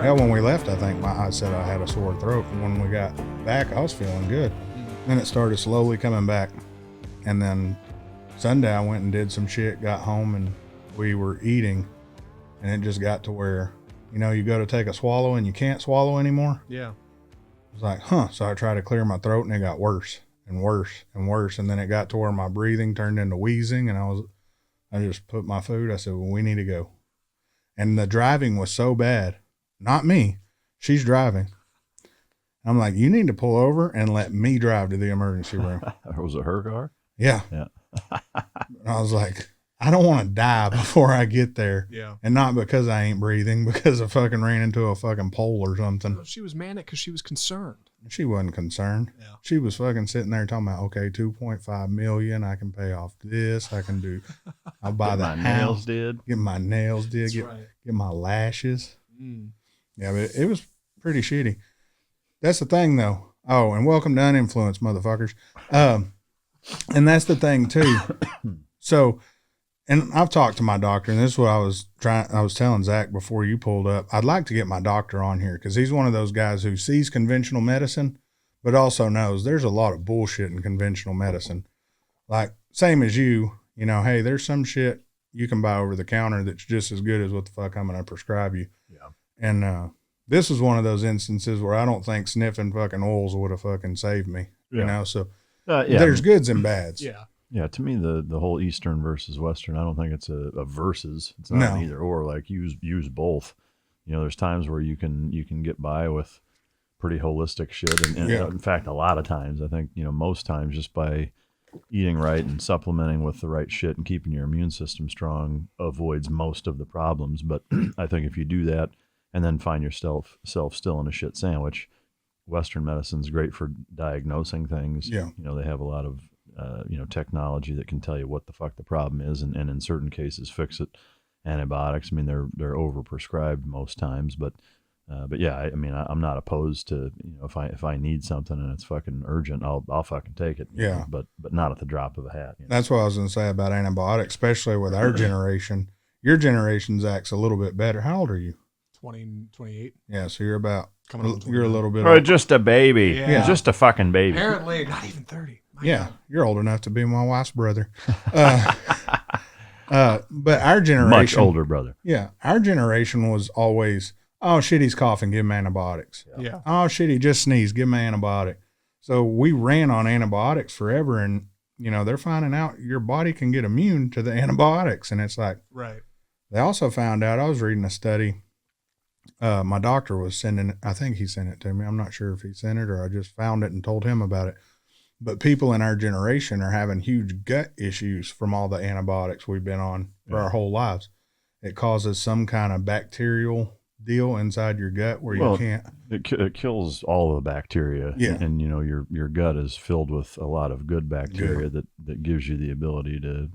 Hell, when we left, I think I said I had a sore throat. And when we got back, I was feeling good. Then it started slowly coming back. And then Sunday, I went and did some shit, got home, and we were eating. And it just got to where, you go to take a swallow and you can't swallow anymore. Yeah. I was like, huh. So I tried to clear my throat and it got worse and worse and worse. And then it got to where my breathing turned into wheezing. And I just put my food. I said, well, we need to go. And the driving was so bad. Not me. She's driving. I'm like, you need to pull over and let me drive to the emergency room. Was it her car? Yeah. I was like, I don't want to die before I get there. Yeah. And not because I ain't breathing, because I fucking ran into a fucking pole or something. She was manic because she was concerned. She wasn't concerned. Yeah. She was fucking sitting there talking about, okay, 2.5 million. I can pay off this. I'll buy the house. Nails did. Get my nails did. Get my lashes. Yeah, but it was pretty shitty. That's the thing, though. Oh, and welcome to Uninfluenced, motherfuckers. And that's the thing, too. So, and I've talked to my doctor, and this is what I was telling Zach before you pulled up. I'd like to get my doctor on here because he's one of those guys who sees conventional medicine, but also knows there's a lot of bullshit in conventional medicine. Like, same as you, hey, there's some shit you can buy over the counter that's just as good as what the fuck I'm going to prescribe you. Yeah. And this is one of those instances where I don't think sniffing fucking oils would have fucking saved me, So there's goods and bads. Yeah. Yeah, to me, the whole Eastern versus Western, I don't think it's a versus. It's not an either or. Like use both. There's times where you can get by with pretty holistic shit, and in fact, a lot of times, I think most times, just by eating right and supplementing with the right shit and keeping your immune system strong avoids most of the problems. But I think if you do that and then find yourself still in a shit sandwich, Western medicine's great for diagnosing things. Yeah, they have a lot of technology that can tell you what the fuck the problem is, and in certain cases fix it. Antibiotics, I mean, they're overprescribed most times, but yeah, I'm not opposed to, if I need something and it's fucking urgent, I'll fucking take it. Yeah. But not at the drop of a hat. That's what I was going to say about antibiotics, especially with our generation. Your generation's acts a little bit better. How old are you? 28. Yeah, so you're you're a little bit or just a baby. Yeah. Just a fucking baby. Apparently not even 30. God. You're old enough to be my wife's brother. But our generation, much older brother. Yeah, our generation was always, oh shit, he's coughing, give him antibiotics. Yeah. Oh shit, he just sneezed, give him an antibiotic. So we ran on antibiotics forever, and they're finding out your body can get immune to the antibiotics, and it's like, right. They also found out, I was reading a study. My doctor was I think he sent it to me. I'm not sure if he sent it or I just found it and told him about it. But people in our generation are having huge gut issues from all the antibiotics we've been on for our whole lives. It causes some kind of bacterial deal inside your gut where you can't. It kills all the bacteria. Yeah. And your gut is filled with a lot of good bacteria that gives you the ability to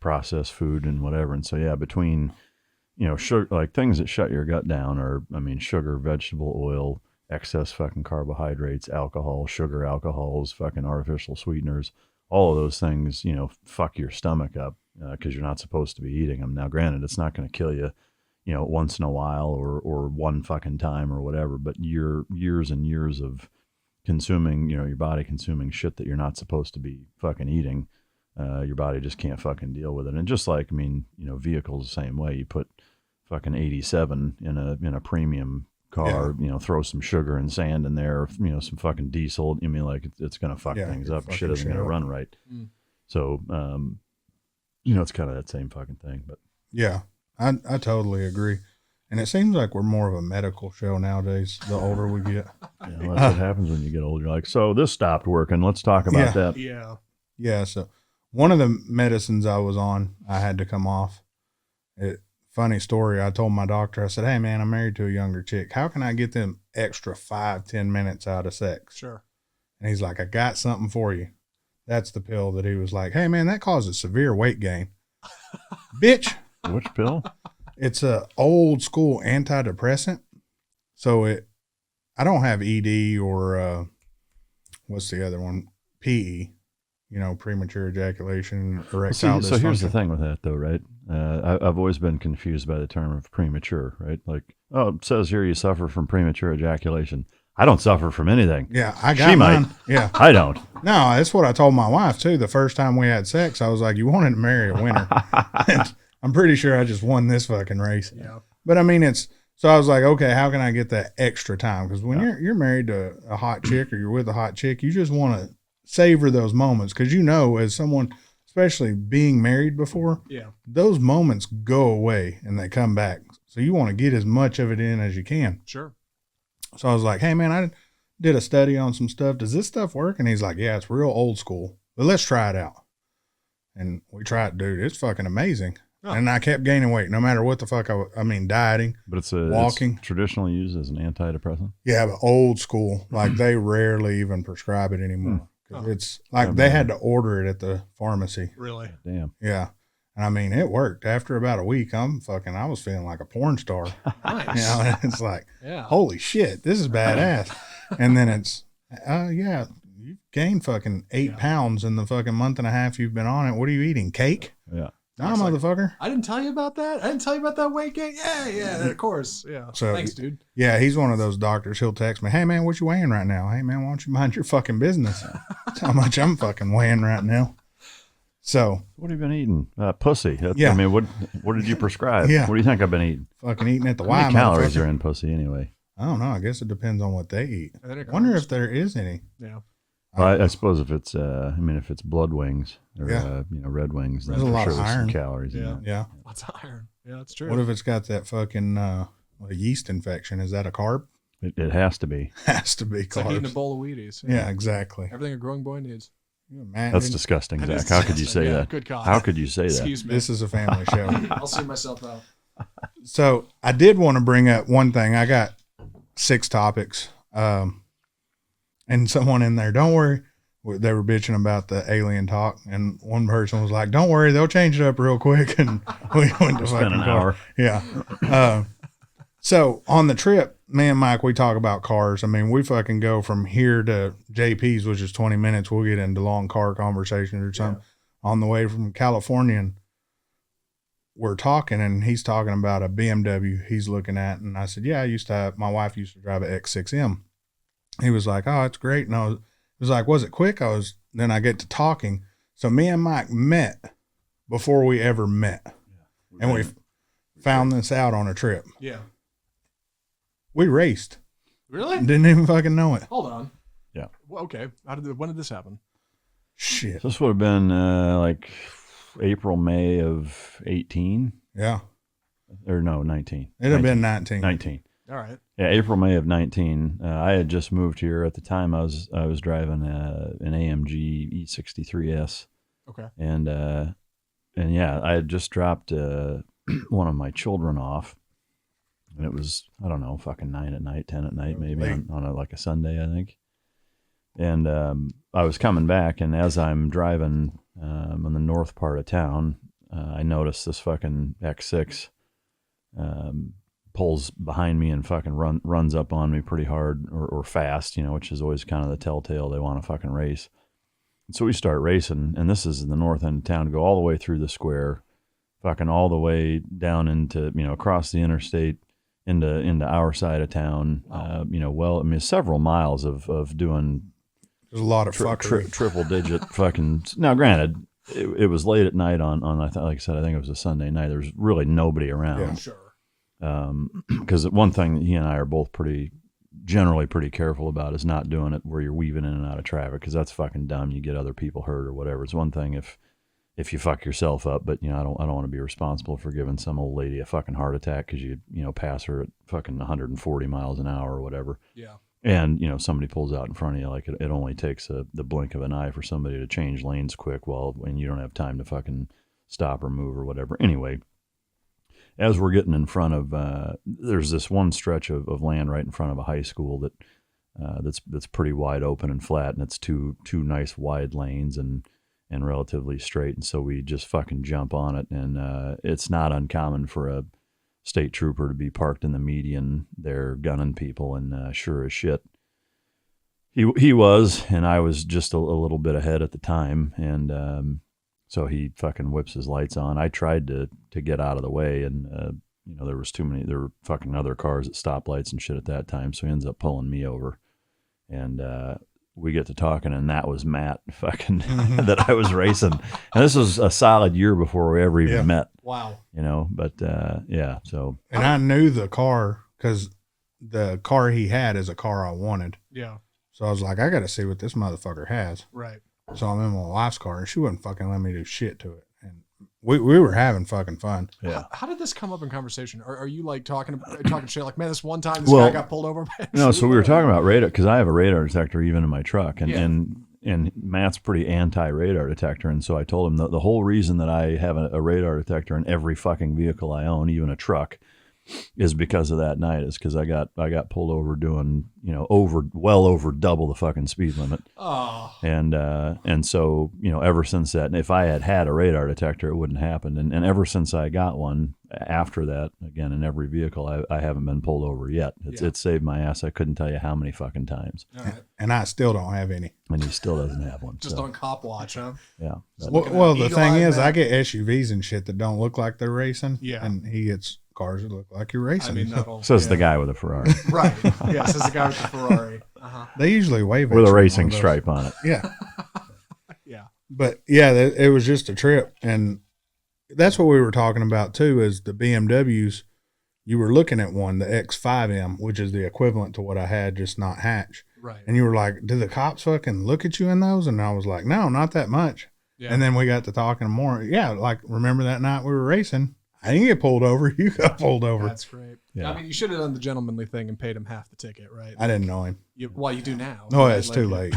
process food and whatever. And so, yeah, between, sugar, like things that shut your gut down are, sugar, vegetable oil, excess fucking carbohydrates, alcohol, sugar alcohols, fucking artificial sweeteners, all of those things, fuck your stomach up because you're not supposed to be eating them. Now, granted, it's not going to kill you, once in a while or one fucking time or whatever, but years and years of consuming, your body consuming shit that you're not supposed to be fucking eating, your body just can't fucking deal with it. And just like, vehicles the same way. You put fucking 87 in a premium car, throw some sugar and sand in there, some fucking diesel. It's going to fuck things up. Shit isn't going to run right. So, it's kind of that same fucking thing. But yeah, I totally agree. And it seems like we're more of a medical show nowadays, the older we get. Yeah, well, that's what happens when you get older. You're like, so this stopped working. Let's talk about that. Yeah. Yeah. So one of the medicines I was on, I had to come off. Funny story. I told my doctor, I said, hey man, I'm married to a younger chick. How can I get them extra 5-10 minutes out of sex? Sure. And he's like, I got something for you. That's the pill that he was like, hey man, that causes severe weight gain. Bitch. Which pill? It's a old school antidepressant. So I don't have ED or what's the other one? PE, premature ejaculation, erectile dysfunction. So here's the thing with that though, right? I've always been confused by the term of premature, right? Like, oh, it says here you suffer from premature ejaculation. I don't suffer from anything. Yeah, I got She mine. might. Yeah. I don't. No, that's what I told my wife too. The first time we had sex, I was like, "You wanted to marry a winner." And I'm pretty sure I just won this fucking race. Yeah. But I mean, so I was like, okay, how can I get that extra time? Because when you're married to a hot chick or you're with a hot chick, you just want to savor those moments because as someone, especially being married before, those moments go away and they come back. So you want to get as much of it in as you can. Sure. So I was like, hey man, I did a study on some stuff. Does this stuff work? And he's like, yeah, it's real old school, but let's try it out. And we tried, dude. It's fucking amazing. Oh. And I kept gaining weight no matter what the fuck I mean, dieting, but it's walking. It's traditionally used as an antidepressant. Yeah, but old school. Like they rarely even prescribe it anymore. It's like they had to order it at the pharmacy. Really? Damn. Yeah. And I mean, it worked. After about a week, I was feeling like a porn star. Nice. You know, it's like, holy shit, this is badass. And then it's, you gained fucking 8 pounds in the fucking month and a half you've been on it. What are you eating? Cake? Yeah. Nah, motherfucker. I didn't tell you about that. I didn't tell you about that weight gain. Yeah, of course. Yeah. So, thanks, dude. Yeah, he's one of those doctors. He'll text me, hey, man, what you weighing right now? Hey, man, why don't you mind your fucking business? That's how much I'm fucking weighing right now. So. What have you been eating? Pussy. Yeah. I mean, what did you prescribe? Yeah. What do you think I've been eating? Fucking eating at the How Y, many calories motherfucker. are in pussy anyway? I don't know. I guess it depends on what they eat. I wonder if there is any. Yeah. Well, I suppose if it's, if it's blood wings or, red wings, then there's a lot of there's iron. some calories in there. Yeah. Lots of iron. Yeah, that's true. What if it's got that fucking a yeast infection? Is that a carb? It has to be. Has to be it's like eating a carbs. bowl of Wheaties. Yeah, exactly. Everything a growing boy needs. That's disgusting, That is Zach. How could you disgusting. say Yeah, that? good God. How could you say that? Excuse me. This is a family show. I'll see myself out. So I did want to bring up one thing. I got 6 topics. And someone in there, don't worry. They were bitching about the alien talk, and one person was like, "Don't worry, they'll change it up real quick." And we went to Spend an hour. Yeah. So on the trip, me and Mike, we talk about cars. I mean, we fucking go from here to JP's, which is 20 minutes. We'll get into long car conversations or something on the way from California. And we're talking, and he's talking about a BMW he's looking at. And I said, yeah, my wife used to drive an X6M. He was like, oh, it's great. And I was like, was it quick? Then I get to talking. So me and Mike met before we ever met. Yeah, and we found this out on a trip. Yeah. We raced. Really? Didn't even fucking know it. Hold on. Yeah. Well, okay. When did this happen? Shit. This would have been like April, May of 18. Yeah. Or no, 19. It'd have been 19. 19. All right. Yeah, April, May of 19. I had just moved here at the time. I was driving an AMG E63S. Okay. And yeah, I had just dropped one of my children off, and it was, I don't know, fucking 9 at night, 10 at night, maybe on like a Sunday, I think. And I was coming back, and as I'm driving on the north part of town, I noticed this fucking X6 pulls behind me and fucking runs up on me pretty hard or fast, which is always kind of the telltale they want to fucking race. And so we start racing, and this is in the north end of town, go all the way through the square, fucking all the way down into, across the interstate into our side of town. Several miles of doing. There's a lot of fuckery. Triple digit fucking. Now, granted, it was late at night on like I said, I think it was a Sunday night. There was really nobody around. Yeah. Sure. Because one thing that he and I are both generally pretty careful about is not doing it where you're weaving in and out of traffic, because that's fucking dumb. You get other people hurt or whatever. It's one thing if you fuck yourself up, but I don't want to be responsible for giving some old lady a fucking heart attack because you pass her at fucking 140 miles an hour or whatever. Yeah. And somebody pulls out in front of you, like it only takes the blink of an eye for somebody to change lanes quick when you don't have time to fucking stop or move or whatever. Anyway, as we're getting in front of, there's this one stretch of land right in front of a high school that's pretty wide open and flat, and it's two nice wide lanes and relatively straight. And so we just fucking jump on it, and it's not uncommon for a state trooper to be parked in the median there gunning people, and sure as shit, he was, and I was just a little bit ahead at the time, and So he fucking whips his lights on. I tried to get out of the way, and there were fucking other cars at stoplights and shit at that time. So he ends up pulling me over, and we get to talking, and that was Matt fucking that I was racing. And this was a solid year before we ever even met. Wow. But yeah. So. And I knew the car because the car he had is a car I wanted. Yeah. So I was like, I got to see what this motherfucker has. Right. So I'm in my wife's car, and she wouldn't fucking let me do shit to it. And we were having fucking fun. Yeah. How did this come up in conversation? Are you like talking shit like, man, this one time this guy got pulled over by a No, so we were shooter? talking about radar because I have a radar detector even in my truck, and Matt's pretty anti-radar detector, and so I told him the whole reason that I have a radar detector in every fucking vehicle I own, even a truck, is because of that night. Is because I got pulled over doing well over double the fucking speed limit. Oh. And so ever since that, and if I had a radar detector, it wouldn't happen. And ever since I got one, after that, again in every vehicle, I haven't been pulled over yet. It saved my ass. I couldn't tell you how many fucking times. All right. And I still don't have any. And he still doesn't have one. Just so, on cop watch, huh? yeah. Well, the thing eagle-eyed is, man. I get SUVs and shit that don't look like they're racing. Yeah. And he gets cars that look like you're racing. I mean, that'll, Says the guy with a Ferrari right. Yeah, says the guy with the Ferrari. Uh-huh. They usually wave at with you a on racing one of those. stripe on it. Yeah. Yeah. But yeah, it was just a trip. And that's what we were talking about too, is the BMWs. You were looking at one, the X5M, which is the equivalent to what I had, just not hatch. Right. And you were like, do the cops fucking look at you in those? And I was like, no, not that much. Yeah. And then we got to talking more. Yeah, like, remember that night we were racing? I didn't get pulled over. You got pulled over. That's great. Yeah. I mean, you should have done the gentlemanly thing and paid him half the ticket, right? I didn't know him. You do now. No, right? it's too late.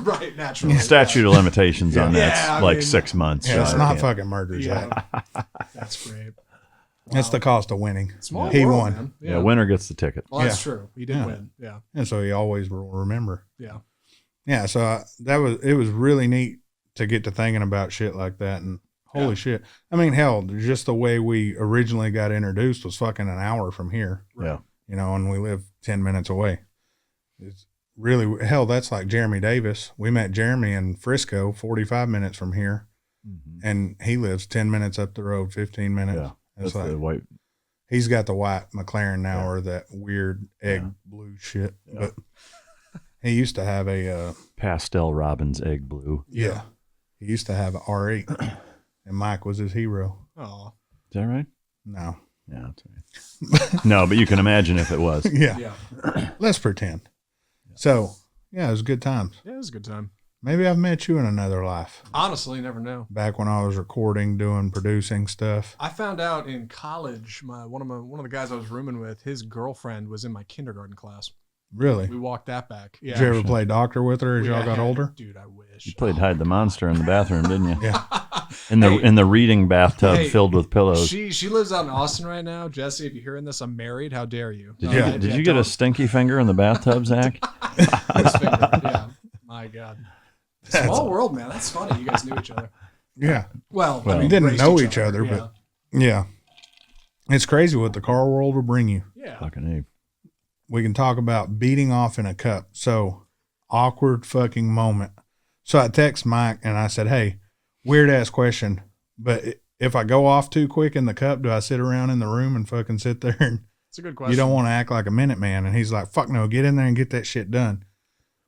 Right, naturally. Statute of limitations on Yeah, that's I like mean, 6 months. Yeah, it's so I not can't- fucking murder Yeah. yet. That's great. That's the cost of winning. Small He world, won. man. Yeah, winner gets the ticket. Well, that's Yeah. true. He did Yeah. win. Yeah. And so he always will remember. Yeah. Yeah, so it was really neat to get to thinking about shit like that. And holy shit. I mean, hell, just the way we originally got introduced was fucking an hour from here, Yeah. and we live 10 minutes away. It's really, hell, that's like Jeremy Davis. We met Jeremy in Frisco, 45 minutes from here, and he lives 10 minutes up the road, 15 minutes. Yeah. It's That's like, the white. he's got the white McLaren now, or that weird egg blue shit. Yeah. But he used to have a, Pastel Robin's egg blue. he used to have an R8, and Mike was his hero. Oh. Is that right? No. Yeah, that's right. No, but you can imagine if it was. Yeah. Yeah. Let's pretend. So, yeah, it was good times. Yeah, it was a good time. Maybe I've met you in another life. Honestly, you never know. Back when I was recording, producing stuff. I found out in college, one of the guys I was rooming with, his girlfriend was in my kindergarten class. Really? We walked that back. Yeah. Did you ever play doctor with her as y'all got Yeah. older? Dude, I wish. You played hide the monster in the bathroom, didn't you? Yeah. In the reading bathtub Hey, filled with pillows. She lives out in Austin right now. Jesse, if you're hearing this, I'm married. How dare you? Did Yeah. you, did you get a stinky finger in the bathtub, Zach? Yeah. My God. Small world, man. That's funny. You guys knew each other. Yeah. Well, Well, I mean, didn't raced know each other, yeah. but yeah. It's crazy what the car world will bring you. Yeah. Fucking A. We can talk about beating off in a cup. So, awkward fucking moment. So I text Mike and I said, hey, weird ass question, but if I go off too quick in the cup, do I sit around in the room and fucking sit there and It's a good question. you don't want to act like a minute man? And he's like, fuck no, get in there and get that shit done.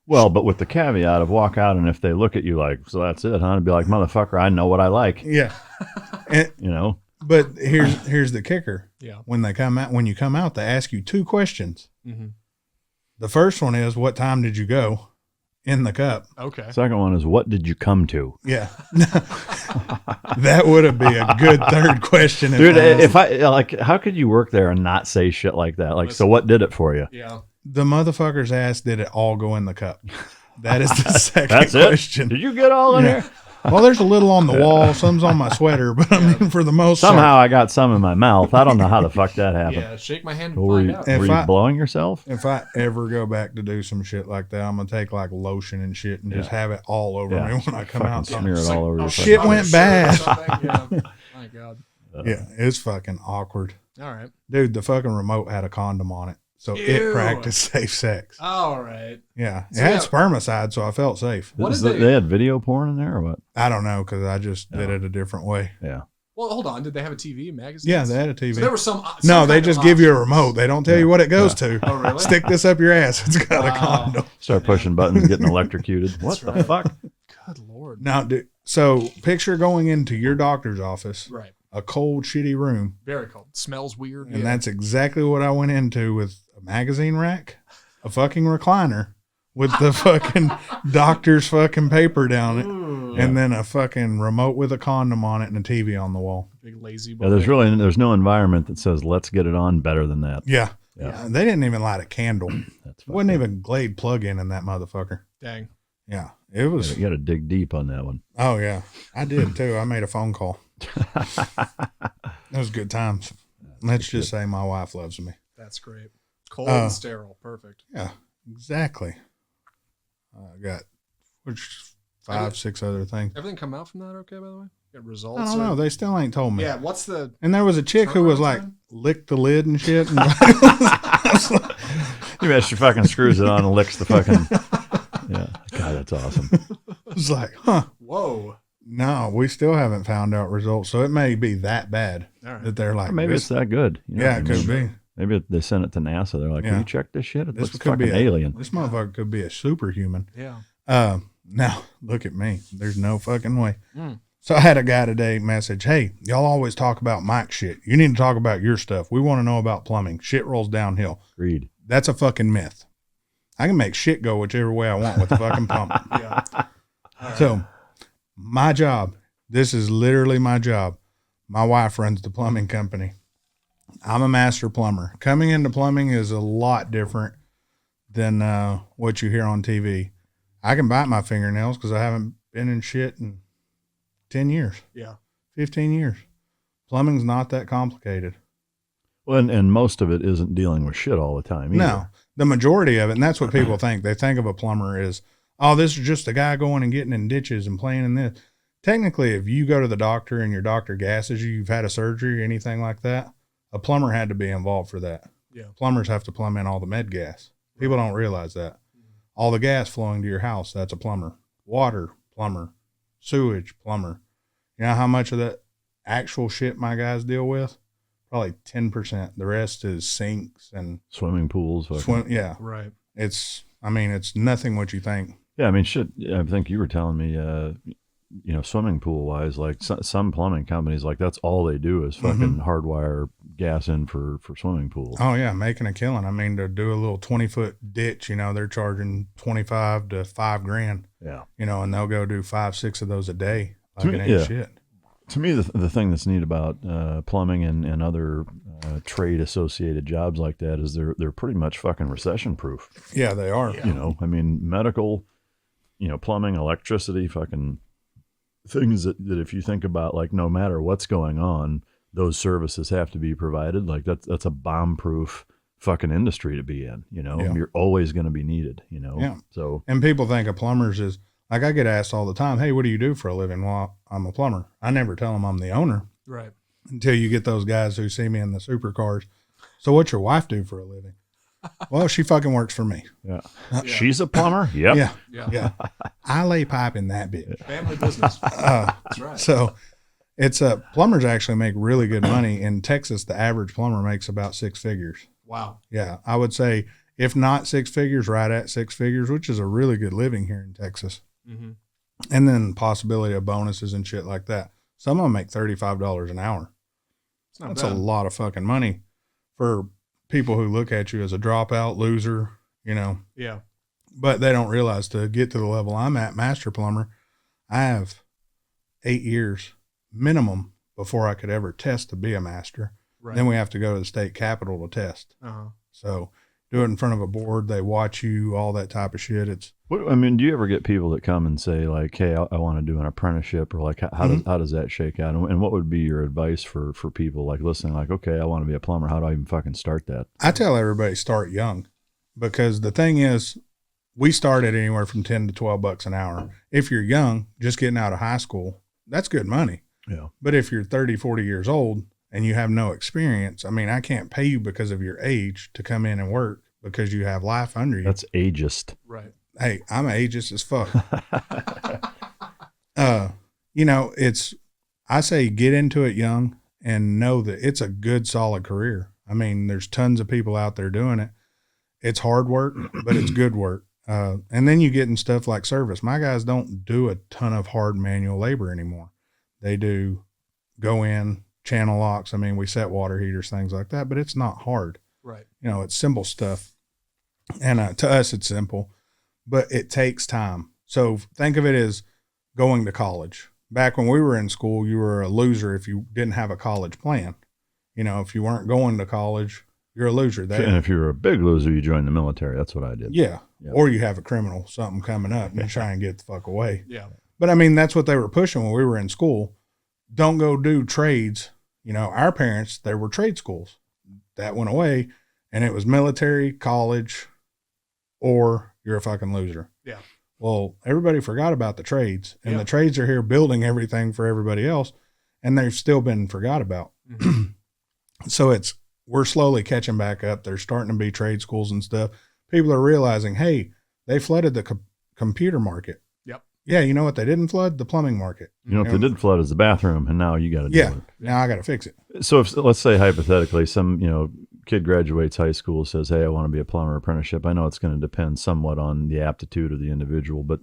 Well, but with the caveat of walk out, and if they look at you like, so that's it, huh? It'd be like, motherfucker, I know what I like. Yeah. And, You know? but here's the kicker. Yeah. When you come out, they ask you two questions. Mm-hmm. The first one is, what time did you go in the cup? Okay. Second one is, what did you come to? Yeah. That would be a good third question. Dude, if I, like, how could you work there and not say shit like that? Like, so what did it for you? Yeah. The motherfuckers asked, did it all go in the cup? That is the second That's question. it? Did you get all in Yeah. here? Well, there's a little on the wall. Some's on my sweater, but I mean, for the most Somehow part, I got some in my mouth. I don't know how the fuck that happened. Yeah. Shake my hand and Were find you, out. If were you I- blowing yourself? if I ever go back to do some shit like that, I'm going to take like lotion and shit and just have it all over Yeah. me when I come Fucking out. smear it all over your shit fucking- went bad. Yeah. My God. Yeah, it's fucking awkward. All right. Dude, the fucking remote had a condom on it. So Ew. it practiced safe sex. All right. Yeah. It So, had yeah. spermicide, so I felt safe. What did They had video porn in there or what? I don't know because I just did Oh. it a different way. Yeah. Well, hold on. Did they have a TV, magazine? Yeah, they had a TV. So there was some no, they kind just of give you a options. remote. They don't tell you what it goes to. Oh, really? Stick this up your ass. It's got a Wow. condom. Start pushing buttons, getting electrocuted. What the right. fuck? Good Lord. Now, so picture going into your doctor's office, Right. a cold, shitty room. Very cold. Smells weird. And that's exactly what I went into with a magazine rack, a fucking recliner with the fucking doctor's fucking paper down it, Ooh, and then a fucking remote with a condom on it and a TV on the wall. big lazy boy. Yeah, there's no environment that says let's get it on better than that. Yeah. Yeah. They didn't even light a candle. That's Wasn't even Glade plug-in in that motherfucker. Dang. Yeah. It was. You got to dig deep on that one. Oh, yeah. I did too. I made a phone call. It was good times. Let's just say my wife loves me. That's great. Cold and sterile. Perfect. Yeah, exactly. I got five, 6 other things. Everything come out from that okay, by the way? Get results? I don't know. They still ain't told me. Yeah, what's the... And there was a chick who was turnaround like, time? licked the lid and shit. And You bet she fucking screws it on and licks the fucking. Yeah. God, that's awesome. I was like, huh. Whoa. No, we still haven't found out results. So it may be that bad All right. that they're like, Or maybe this, it's that good. You know yeah, what it I could mean? be. Maybe they sent it to NASA. They're like, Yeah. "Can you check this shit? It This looks could be fucking alien." This motherfucker could be a superhuman. Yeah. Now look at me. There's no fucking way. Mm. So I had a guy today message, hey, y'all always talk about Mike shit. You need to talk about your stuff. We want to know about plumbing. Shit rolls downhill. Agreed. That's a fucking myth. I can make shit go whichever way I want with the fucking pump. Yeah. All right. So my job, this is literally my job. My wife runs the plumbing company. I'm a master plumber. Coming into plumbing is a lot different than what you hear on TV. I can bite my fingernails because I haven't been in shit in 10 years, Yeah. 15 years. Plumbing's not that complicated. Well, and most of it isn't dealing with shit all the time either. No, the majority of it, and that's what people think. They think of a plumber as, oh, this is just a guy going and getting in ditches and playing in this. Technically, if you go to the doctor and your doctor gasses you, you've had a surgery or anything like that, a plumber had to be involved for that. Yeah. Plumbers have to plumb in all the med gas. People don't realize that. All the gas flowing to your house, that's a plumber. Water, plumber. Sewage, plumber. You know how much of that actual shit my guys deal with? Probably 10%. The rest is sinks and Swimming pools. Fucking. swim. Yeah. Right. It's nothing what you think. Yeah, I mean, shit. I think you were telling me, swimming pool wise, like some plumbing companies, like that's all they do is fucking hardwire gas in for swimming pools. Oh yeah, making a killing. I mean, to do a little 20-foot ditch, they're charging $25 to $5,000. Yeah. And they'll go do 5-6 of those a day. Like To me, it ain't yeah. shit. To me, the thing that's neat about plumbing and other trade associated jobs like that is they're pretty much fucking recession proof. Yeah, they are. Yeah. I mean, medical, plumbing, electricity, fucking things that if you think about, like, no matter what's going on, those services have to be provided. Like that's a bomb proof fucking industry to be in. Yeah. You're always going to be needed. Yeah. So And people think of plumbers as, like, I get asked all the time, hey, what do you do for a living? Well, I'm a plumber. I never tell them I'm the owner Right. until you get those guys who see me in the supercars. So what's your wife do for a living? Well, she fucking works for me. yeah, she's a plumber. Yep. Yeah. Yeah. Yeah. I lay pipe in that bitch. Family business. That's right. So it's plumbers actually make really good money. In Texas, the average plumber makes about 6 figures. Wow. Yeah. I would say, if not 6 figures, right at 6 figures, which is a really good living here in Texas. Mm-hmm. And then possibility of bonuses and shit like that. Some of them make $35 an hour. It's not That's bad. a lot of fucking money for people who look at you as a dropout loser, Yeah. but they don't realize to get to the level I'm at, master plumber, I have 8 years minimum before I could ever test to be a master. Right. Then we have to go to the state capitol to test. Uh-huh. So do it in front of a board. They watch you, all that type of shit. It's, Do you ever get people that come and say, like, hey, I want to do an apprenticeship, or like, how does that shake out? And what would be your advice for people like listening, like, okay, I want to be a plumber. How do I even fucking start that? I tell everybody start young, because the thing is, we started anywhere from 10 to 12 bucks an hour. If you're young, just getting out of high school, that's good money. Yeah. But if you're 30, 40 years old, and you have no experience, I mean, I can't pay you because of your age to come in and work because you have life under you. That's ageist. Right. Hey, I'm ageist as fuck. You know, I say get into it young and know that it's a good, solid career. I mean, there's tons of people out there doing it. It's hard work, but it's good work. And then you get in stuff like service. My guys don't do a ton of hard manual labor anymore. They do go in, channel locks. I mean, we set water heaters, things like that, but it's not hard. Right. You know, it's simple stuff. And to us, it's simple, but it takes time. So think of it as going to college. Back when we were in school, you were a loser if you didn't have a college plan. You know, if you weren't going to college, you're a loser. And if you're a big loser, you join the military. That's what I did. Yeah. Or you have a criminal, something coming up, and you try and get the fuck away. Yeah. But I mean, that's what they were pushing when we were in school. Don't go do trades. You know, our parents, there were trade schools. That went away, and it was military, college, or you're a fucking loser. Yeah. Well, everybody forgot about the trades, and the trades are here building everything for everybody else, and they've still been forgot about. Mm-hmm. So we're slowly catching back up. There's starting to be trade schools and stuff. People are realizing, hey, they flooded the computer market. Yep. Yeah, you know what they didn't flood? The plumbing market. You know what they did flood is the bathroom, and now you got to do it. Now I got to fix it. So if, let's say hypothetically, some kid graduates high school, says, hey, I want to be a plumber apprenticeship. I know it's going to depend somewhat on the aptitude of the individual, but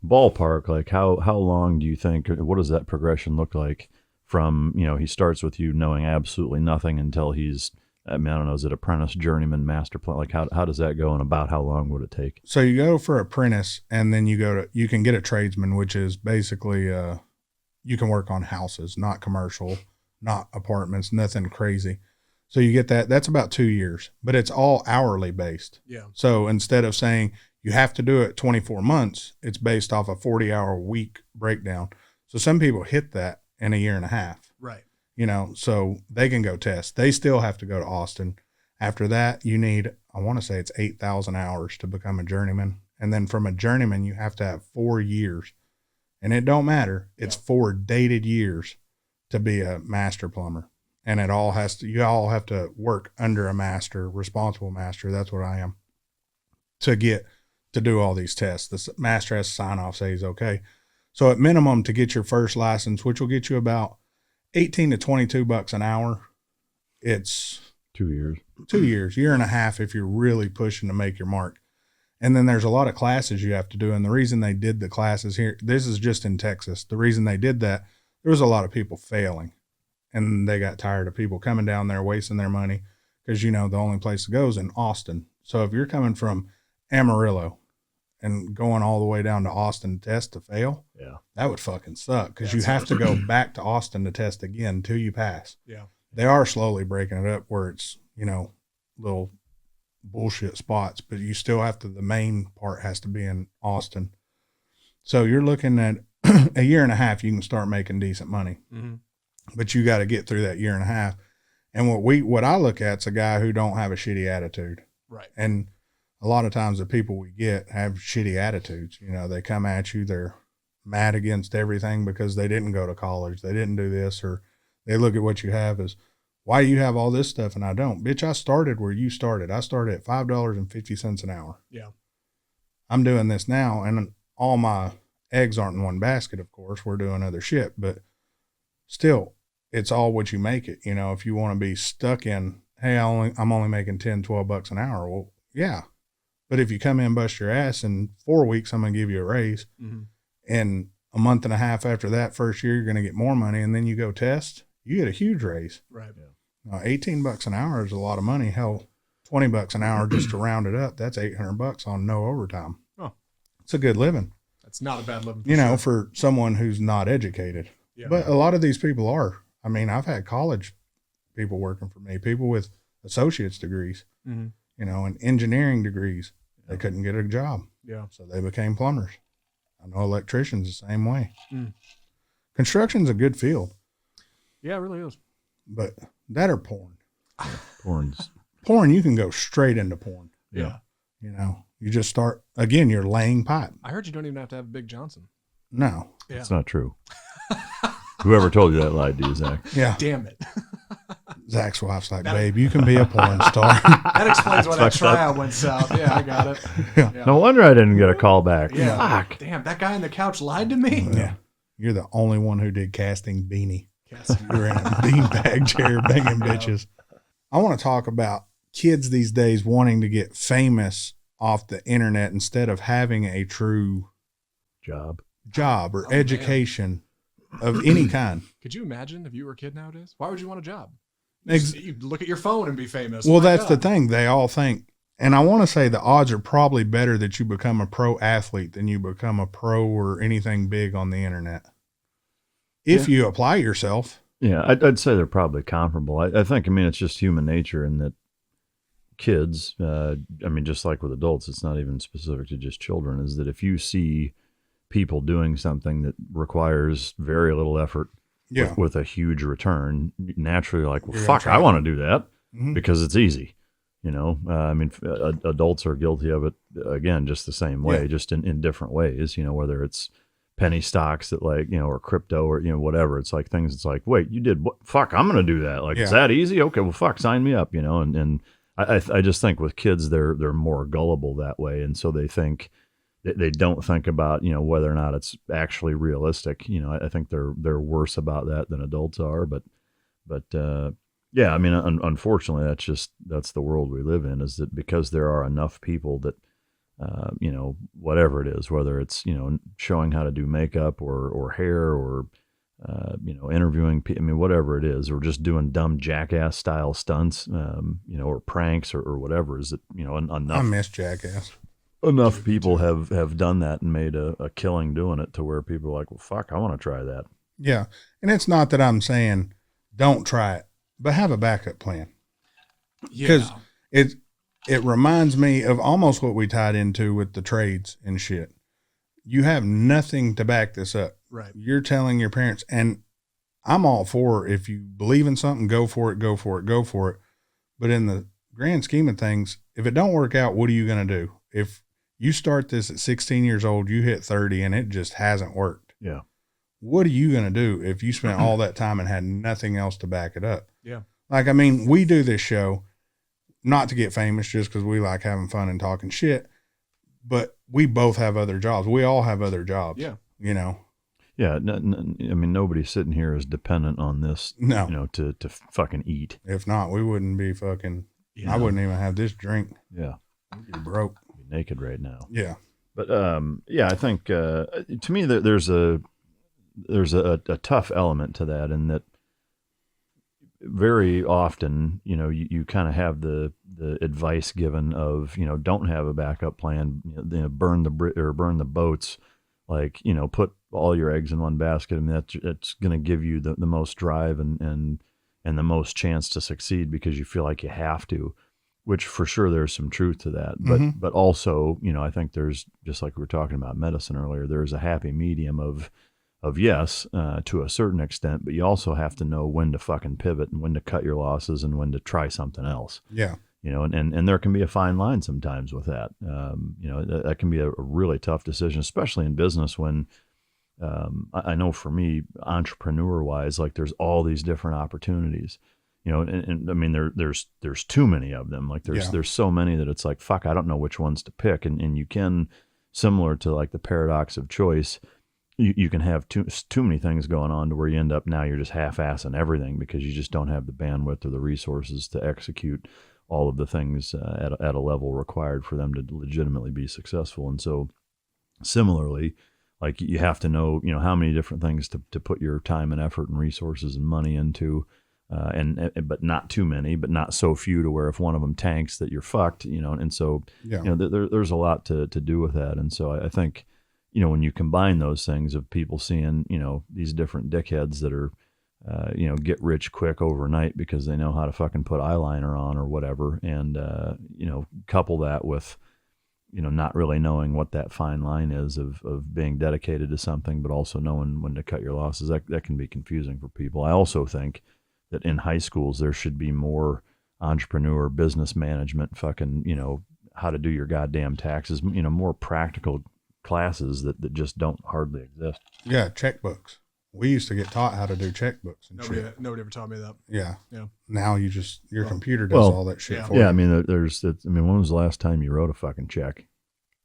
ballpark, like how long do you think, what does that progression look like from, he starts with you knowing absolutely nothing until he's, I don't know, is it apprentice, journeyman, master plan? Like how does that go, and about how long would it take? So you go for apprentice, and then you can get a tradesman, which is basically, you can work on houses, not commercial, not apartments, nothing crazy. So you get that. That's about 2 years, but it's all hourly based. Yeah. So instead of saying you have to do it 24 months, it's based off a 40-hour week breakdown. So some people hit that in a year and a half. Right. So they can go test. They still have to go to Austin. After that, you need, I want to say it's 8,000 hours to become a journeyman. And then from a journeyman, you have to have 4 years. And it don't matter. It's 4 dated years to be a master plumber. And you all have to work under a master, responsible master. That's what I am, to do all these tests. The master has to sign off, say he's okay. So at minimum, to get your first license, which will get you about $18 to $22 an hour, it's 2 years, year and a half if you're really pushing to make your mark. And then there's a lot of classes you have to do. And the reason they did the classes here, this is just in Texas. The reason they did that, there was a lot of people failing. And they got tired of people coming down there wasting their money because, the only place to go is in Austin. So if you're coming from Amarillo and going all the way down to Austin to test to fail, that would fucking suck because you have to go back to Austin to test again until you pass. Yeah. They are slowly breaking it up where it's, little bullshit spots, but you still have to, the main part has to be in Austin. So you're looking at a year and a half, you can start making decent money. Mm-hmm. But you got to get through that year and a half. And what I look at is a guy who don't have a shitty attitude. Right. And a lot of times the people we get have shitty attitudes. They come at you, they're mad against everything because they didn't go to college. They didn't do this, or they look at what you have as, why do you have all this stuff and I don't? Bitch, I started where you started. I started at $5.50 an hour. Yeah. I'm doing this now, and all my eggs aren't in one basket, of course. We're doing other shit, but still, it's all what you make it. If you want to be stuck in, hey, I'm only making $10-12 an hour. Well, yeah. But if you come in, bust your ass, in 4 weeks, I'm going to give you a raise. Mm-hmm. And a month and a half after that, first year, you're going to get more money. And then you go test, you get a huge raise. Right. Yeah. $18 an hour is a lot of money. Hell, $20 an hour just to round it up. That's $800 on no overtime. Oh, it's a good living. That's not a bad living. For someone who's not educated. Yeah. But a lot of these people are. I mean, I've had college people working for me, people with associate's degrees, mm-hmm. And engineering degrees. They couldn't get a job. Yeah. So they became plumbers. I know electricians the same way. Mm. Construction's a good field. Yeah, it really is. But that or porn. Porn, you can go straight into porn. Yeah. You just start, again, you're laying pipe. I heard you don't even have to have a Big Johnson. No. Yeah. It's not true. Whoever told you that lied to you, Zach. Yeah. Damn it. Zach's wife's like, babe, you can be a porn star. That explains why that tryout went south. Yeah, I got it. Yeah. No wonder I didn't get a call back. Yeah. Fuck. Damn, that guy on the couch lied to me. Yeah. You're the only one who did casting beanie. You're in a beanbag chair banging bitches. I want to talk about kids these days wanting to get famous off the internet instead of having a true job or education of any kind. Could you imagine if you were a kid nowadays? Why would you want a job? Ex- You look at your phone and be famous. Well, My that's God. the thing. They all think, and I want to say the odds are probably better that you become a pro athlete than you become a pro or anything big on the internet. If you apply yourself. Yeah, I'd say they're probably comparable. I think, I mean, it's just human nature in that kids, I mean, just like with adults, it's not even specific to just children, is that if you see people doing something that requires very little effort with a huge return, naturally you're like, well, fuck, I want to do that because it's easy. You know, I mean, adults are guilty of it, again, just the same way, just in different ways, you know, whether it's penny stocks that like, you know, or crypto or, you know, whatever. It's like things, it's like, wait, you did what? Fuck, I'm going to do that. Like, is that easy? Okay, well, fuck, sign me up, you know? And I just think with kids, they're more gullible that way. And so they think, they don't think about, you know, whether or not it's actually realistic. You know, I think they're worse about that than adults are. But yeah, I mean, unfortunately, that's the world we live in, is that because there are enough people that, you know, whatever it is, whether it's, you know, showing how to do makeup or hair or, you know, interviewing people, I mean, whatever it is, or just doing dumb jackass style stunts, you know, or pranks or whatever, is that, you know, enough. I miss Jackass. Enough people have done that and made a killing doing it to where people are like, well, fuck, I want to try that. Yeah. And it's not that I'm saying don't try it, but have a backup plan. Because it reminds me of almost what we tied into with the trades and shit. You have nothing to back this up. Right. You're telling your parents, and I'm all for, if you believe in something, go for it, go for it, go for it. But in the grand scheme of things, if it don't work out, what are you going to do? If you start this at 16 years old, you hit 30 and it just hasn't worked. Yeah. What are you going to do if you spent all that time and had nothing else to back it up? Yeah. Like, I mean, we do this show not to get famous, just because we like having fun and talking shit, but we both have other jobs. We all have other jobs. Yeah. You know? Yeah. I mean, nobody sitting here is dependent on this, you know, to fucking eat. If not, we wouldn't be fucking, I wouldn't even have this drink. Yeah. We'd be broke. Be naked right now. Yeah. But, yeah, I think, to me, there's a tough element to that, in that very often, you know, you kind of have the advice given of, you know, don't have a backup plan, you know, burn the boats, like, you know, put all your eggs in one basket. I mean, it's going to give you the most drive and the most chance to succeed because you feel like you have to, which for sure there's some truth to that. But also, you know, I think there's, just like we were talking about medicine earlier, there's a happy medium of yes, to a certain extent, but you also have to know when to fucking pivot and when to cut your losses and when to try something else. Yeah. You know, and there can be a fine line sometimes with that. You know, that can be a really tough decision, especially in business when, I know for me, entrepreneur wise, like there's all these different opportunities, you know, and I mean, there's too many of them. Like there's so many that it's like, fuck, I don't know which ones to pick. And you can, similar to like the paradox of choice, you can have too many things going on to where you end up now you're just half-assing everything because you just don't have the bandwidth or the resources to execute all of the things at a level required for them to legitimately be successful. And so similarly, like you have to know, you know, how many different things to put your time and effort and resources and money into, but not too many, but not so few to where if one of them tanks that you're fucked, you know. And so, you know, there's a lot to do with that. And so I think, you know, when you combine those things of people seeing, you know, these different dickheads that are, you know, get rich quick overnight because they know how to fucking put eyeliner on or whatever. And, you know, couple that with, you know, not really knowing what that fine line is of being dedicated to something, but also knowing when to cut your losses, that can be confusing for people. I also think that in high schools, there should be more entrepreneur business management, fucking, you know, how to do your goddamn taxes, you know, more practical classes that just don't hardly exist. Yeah, checkbooks. We used to get taught how to do checkbooks and shit. Nobody ever taught me that. Yeah. Yeah. Now your computer does all that shit for you. Yeah, I mean, when was the last time you wrote a fucking check?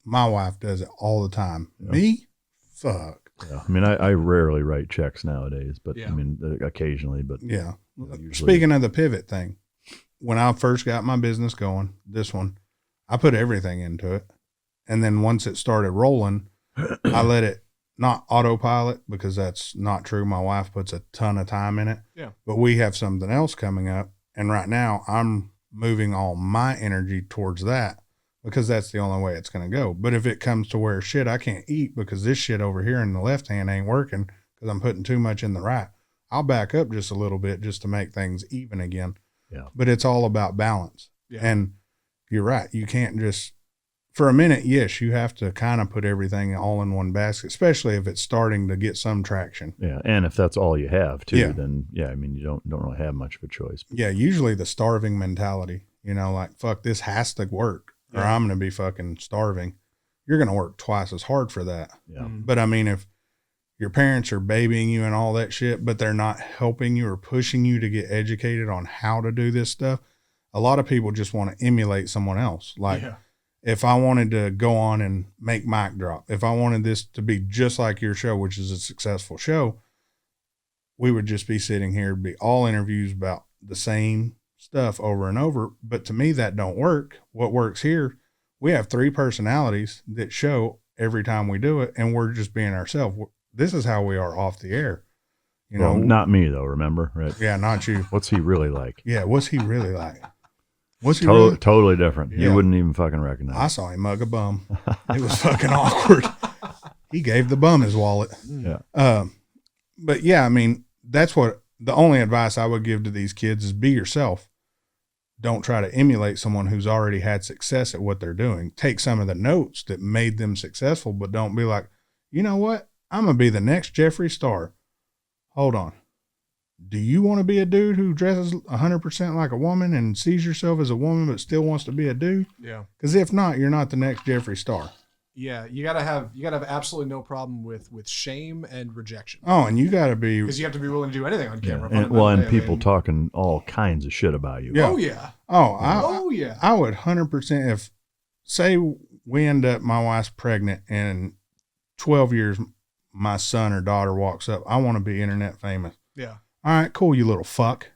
My wife does it all the time. Yeah. Me? Fuck. Yeah. I mean, I rarely write checks nowadays, but I mean, occasionally, but yeah. Speaking of the pivot thing, when I first got my business going, this one, I put everything into it. And then once it started rolling, I let it not autopilot, because that's not true. My wife puts a ton of time in it. Yeah. But we have something else coming up. And right now I'm moving all my energy towards that, because that's the only way it's going to go. But if it comes to where shit, I can't eat because this shit over here in the left hand ain't working because I'm putting too much in the right, I'll back up just a little bit just to make things even again. Yeah. But it's all about balance. Yeah. And you're right. You can't just, for a minute, yes, you have to kind of put everything all in one basket, especially if it's starting to get some traction. Yeah. And if that's all you have too, then I mean, you don't really have much of a choice. Yeah. Usually the starving mentality, like, fuck, this has to work or I'm going to be fucking starving. You're going to work twice as hard for that. Yeah. But I mean, if your parents are babying you and all that shit, but they're not helping you or pushing you to get educated on how to do this stuff, a lot of people just want to emulate someone else. Like, if I wanted to go on and make mic drop, if I wanted this to be just like your show, which is a successful show, we would just be sitting here, it'd be all interviews about the same stuff over and over. But to me, that don't work. What works here, we have 3 personalities that show every time we do it, and we're just being ourselves. This is how we are off the air. Well, not me though, remember? Right? Yeah, not you. What's he really like? Yeah, what's he really like? What's he totally different. Yeah. You wouldn't even fucking recognize. I saw him mug a bum. It was fucking awkward. He gave the bum his wallet. Yeah. But yeah, I mean, that's what the only advice I would give to these kids is be yourself. Don't try to emulate someone who's already had success at what they're doing. Take some of the notes that made them successful, but don't be like, you know what? I'm going to be the next Jeffree Star. Hold on. Do you want to be a dude who dresses 100% like a woman and sees yourself as a woman but still wants to be a dude? Yeah. Because if not, you're not the next Jeffree Star. Yeah, you gotta have absolutely no problem with shame and rejection. Oh, and you gotta be, because you have to be willing to do anything on camera. And people talking all kinds of shit about you. Yeah. Oh yeah. I would 100%. If say we end up, my wife's pregnant, and 12 years, my son or daughter walks up, I want to be internet famous. Yeah. All right, cool, you little fuck.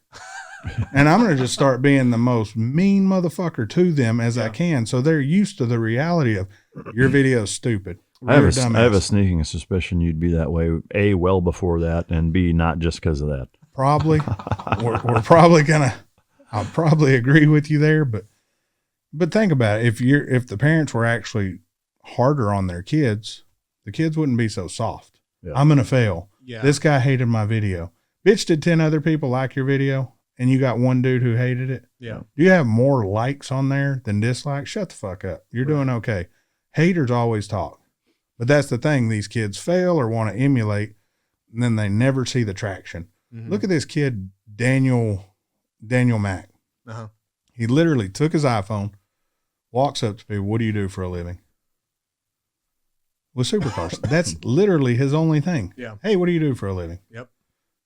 And I'm going to just start being the most mean motherfucker to them as I can. So they're used to the reality of your video's stupid. I have a sneaking suspicion you'd be that way. A, well before that, and B, not just because of that. Probably. we're probably I'll probably agree with you there, but think about it. If the parents were actually harder on their kids, the kids wouldn't be so soft. Yeah. I'm going to fail. Yeah. This guy hated my video. Bitch, did 10 other people like your video? And you got one dude who hated it? Yeah. Do you have more likes on there than dislikes? Shut the fuck up. You're doing okay. Haters always talk. But that's the thing. These kids fail or want to emulate, and then they never see the traction. Mm-hmm. Look at this kid, Daniel Mack. Uh-huh. He literally took his iPhone, walks up to people, what do you do for a living? With supercars. That's literally his only thing. Yeah. Hey, what do you do for a living? Yep.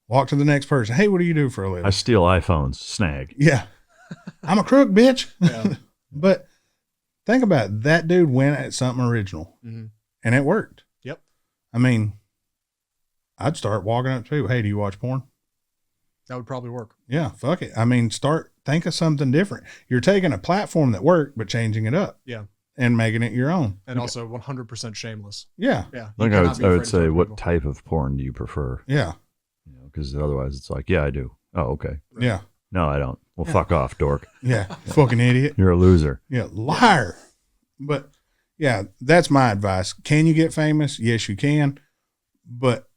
Walk to the next person. Hey, what do you do for a living? I steal iPhones. Snag. Yeah. I'm a crook, bitch. Yeah. But think about it. That dude went at something original, and it worked. Yep. I mean, I'd start walking up to people. Hey, do you watch porn? That would probably work. Yeah. Fuck it. I mean, think of something different. You're taking a platform that worked, but changing it up. Yeah. And making it your own. And also 100% shameless. Yeah. Yeah. I think I would say, what type of porn do you prefer? Yeah. Because otherwise it's like, yeah, I do. Oh, okay. Right. Yeah. No, I don't. Well, fuck off, dork. Yeah. Fucking idiot. You're a loser. Yeah. Liar. But yeah, that's my advice. Can you get famous? Yes, you can. But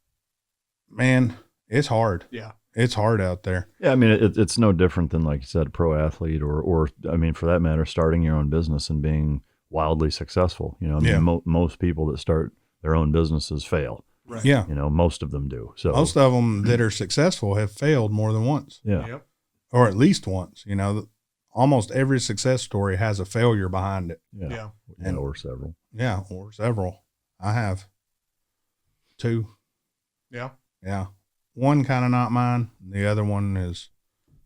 man, it's hard. Yeah. It's hard out there. Yeah. I mean, it's no different than, like you said, a pro athlete or I mean, for that matter, starting your own business and being wildly successful. I mean, most people that start their own businesses fail. Right. Yeah. Most of them do. So most of them that are successful have failed more than once. Yeah. Yep. Or at least once. Almost every success story has a failure behind it. Yeah. Or several. Yeah. Or several. I have 2. Yeah. Yeah. One kind of not mine. The other one is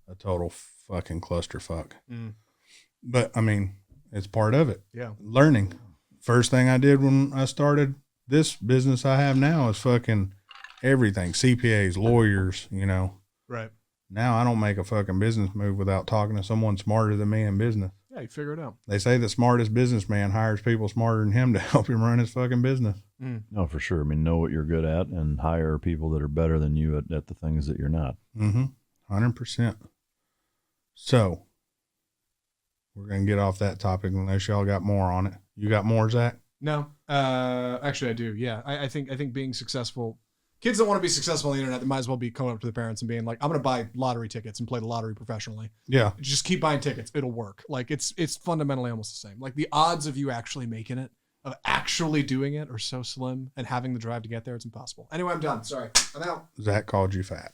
a total fucking clusterfuck. But I mean, it's part of it. Yeah. Learning. First thing I did when I started this business I have now is fucking everything. CPAs, lawyers, you know. Right. Now I don't make a fucking business move without talking to someone smarter than me in business. Yeah, you figure it out. They say the smartest businessman hires people smarter than him to help him run his fucking business. No, for sure. I mean, know what you're good at and hire people that are better than you at the things that you're not. 100%. So we're going to get off that topic unless y'all got more on it. You got more, Zach? No, actually I do. Yeah. I think being successful, kids that want to be successful on the internet, they might as well be coming up to their parents and being like, I'm going to buy lottery tickets and play the lottery professionally. Yeah. Just keep buying tickets. It'll work. Like it's fundamentally almost the same. Like the odds of you actually making it, of actually doing it, are so slim, and having the drive to get there, it's impossible. Anyway, I'm done. Sorry. I'm out. Zach called you fat.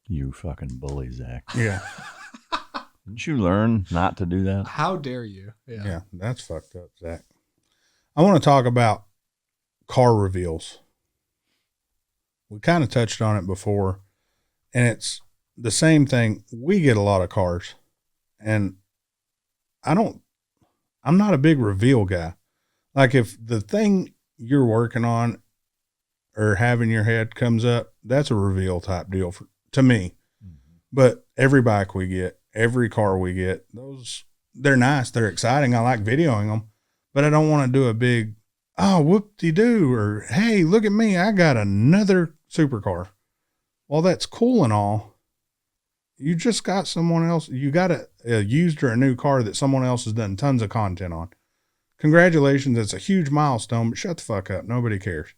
You fucking bully, Zach. Yeah. Didn't you learn not to do that? How dare you? Yeah, that's fucked up, Zach. I want to talk about car reveals. We kind of touched on it before, and it's the same thing. We get a lot of cars, and I'm not a big reveal guy. Like if the thing you're working on or have in your head comes up, that's a reveal type deal to me. But every bike we get, every car we get, they're nice. They're exciting. I like videoing them, but I don't want to do a big, oh, whoop-de-doo, or hey, look at me. I got another supercar. Well, that's cool and all. You just got someone else. You got a used or a new car that someone else has done tons of content on. Congratulations. It's a huge milestone, but shut the fuck up. Nobody cares.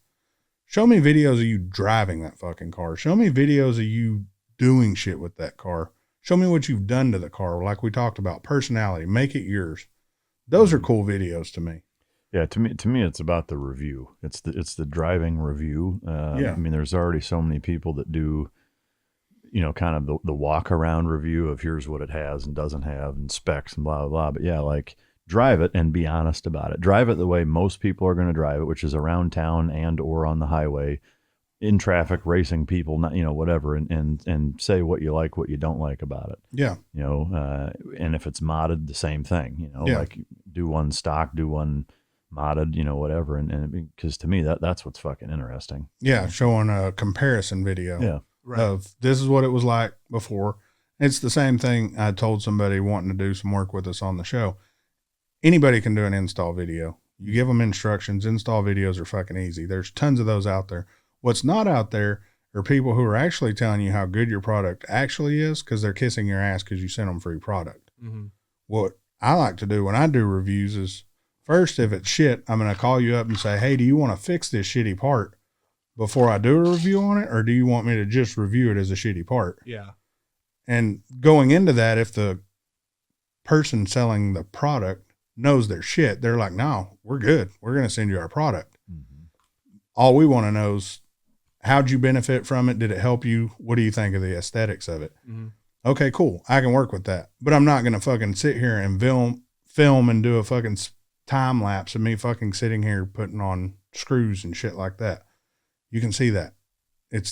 Show me videos of you driving that fucking car. Show me videos of you doing shit with that car. Show me what you've done to the car. Like we talked about, personality, make it yours. Those are cool videos to me. Yeah, to me, it's about the review. It's the driving review. Yeah. I mean, there's already so many people that do, you know, kind of the walk around review of here's what it has and doesn't have and specs and blah, blah, blah. But yeah, like drive it and be honest about it. Drive it the way most people are going to drive it, which is around town and or on the highway, in traffic, racing people, not, you know, whatever, and say what you like, what you don't like about it. Yeah. You know, and if it's modded, the same thing, you know, like do one stock, do one modded, you know, whatever. And because to me, that's what's fucking interesting. Yeah. Showing a comparison video. Yeah. Right. Of this is what it was like before. It's the same thing I told somebody wanting to do some work with us on the show. Anybody can do an install video. You give them instructions. Install videos are fucking easy. There's tons of those out there. What's not out there are people who are actually telling you how good your product actually is because they're kissing your ass because you sent them free product. What I like to do when I do reviews is first, if it's shit, I'm going to call you up and say, hey, do you want to fix this shitty part before I do a review on it? Or do you want me to just review it as a shitty part? Yeah. And going into that, if the person selling the product knows their shit, they're like, no, we're good. We're going to send you our product. All we want to know is, how'd you benefit from it? Did it help you? What do you think of the aesthetics of it? Okay, cool. I can work with that, but I'm not going to fucking sit here and film and do a fucking time lapse of me fucking sitting here putting on screws and shit like that. You can see that.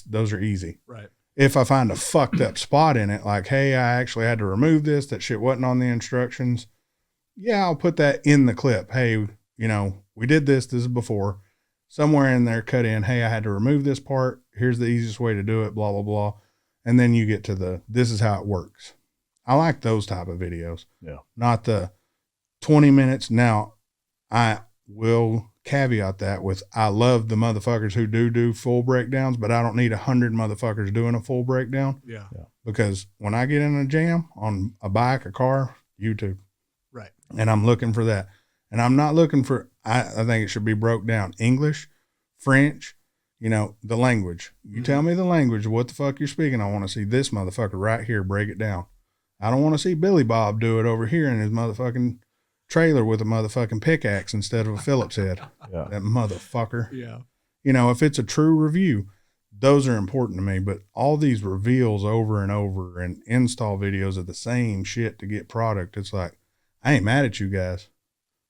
Those are easy. Right. If I find a fucked up spot in it, like, hey, I actually had to remove this, that shit wasn't on the instructions. Yeah, I'll put that in the clip. Hey, you know, we did this is before. Somewhere in there, cut in, hey, I had to remove this part. Here's the easiest way to do it, blah, blah, blah. And then you get to this is how it works. I like those type of videos. Yeah. Not the 20 minutes. Now, I will caveat that with, I love the motherfuckers who do full breakdowns, but I don't need 100 motherfuckers doing a full breakdown. Yeah. Because when I get in a jam on a bike, a car, YouTube. Right. And I'm looking for that. And I'm not looking for, I think it should be broke down. English, French, you know, the language. You tell me the language, what the fuck you're speaking. I want to see this motherfucker right here break it down. I don't want to see Billy Bob do it over here in his motherfucking trailer with a motherfucking pickaxe instead of a Phillips head. Yeah. That motherfucker. Yeah. You know, if it's a true review, those are important to me. But all these reveals over and over and install videos of the same shit to get product, it's like, I ain't mad at you guys.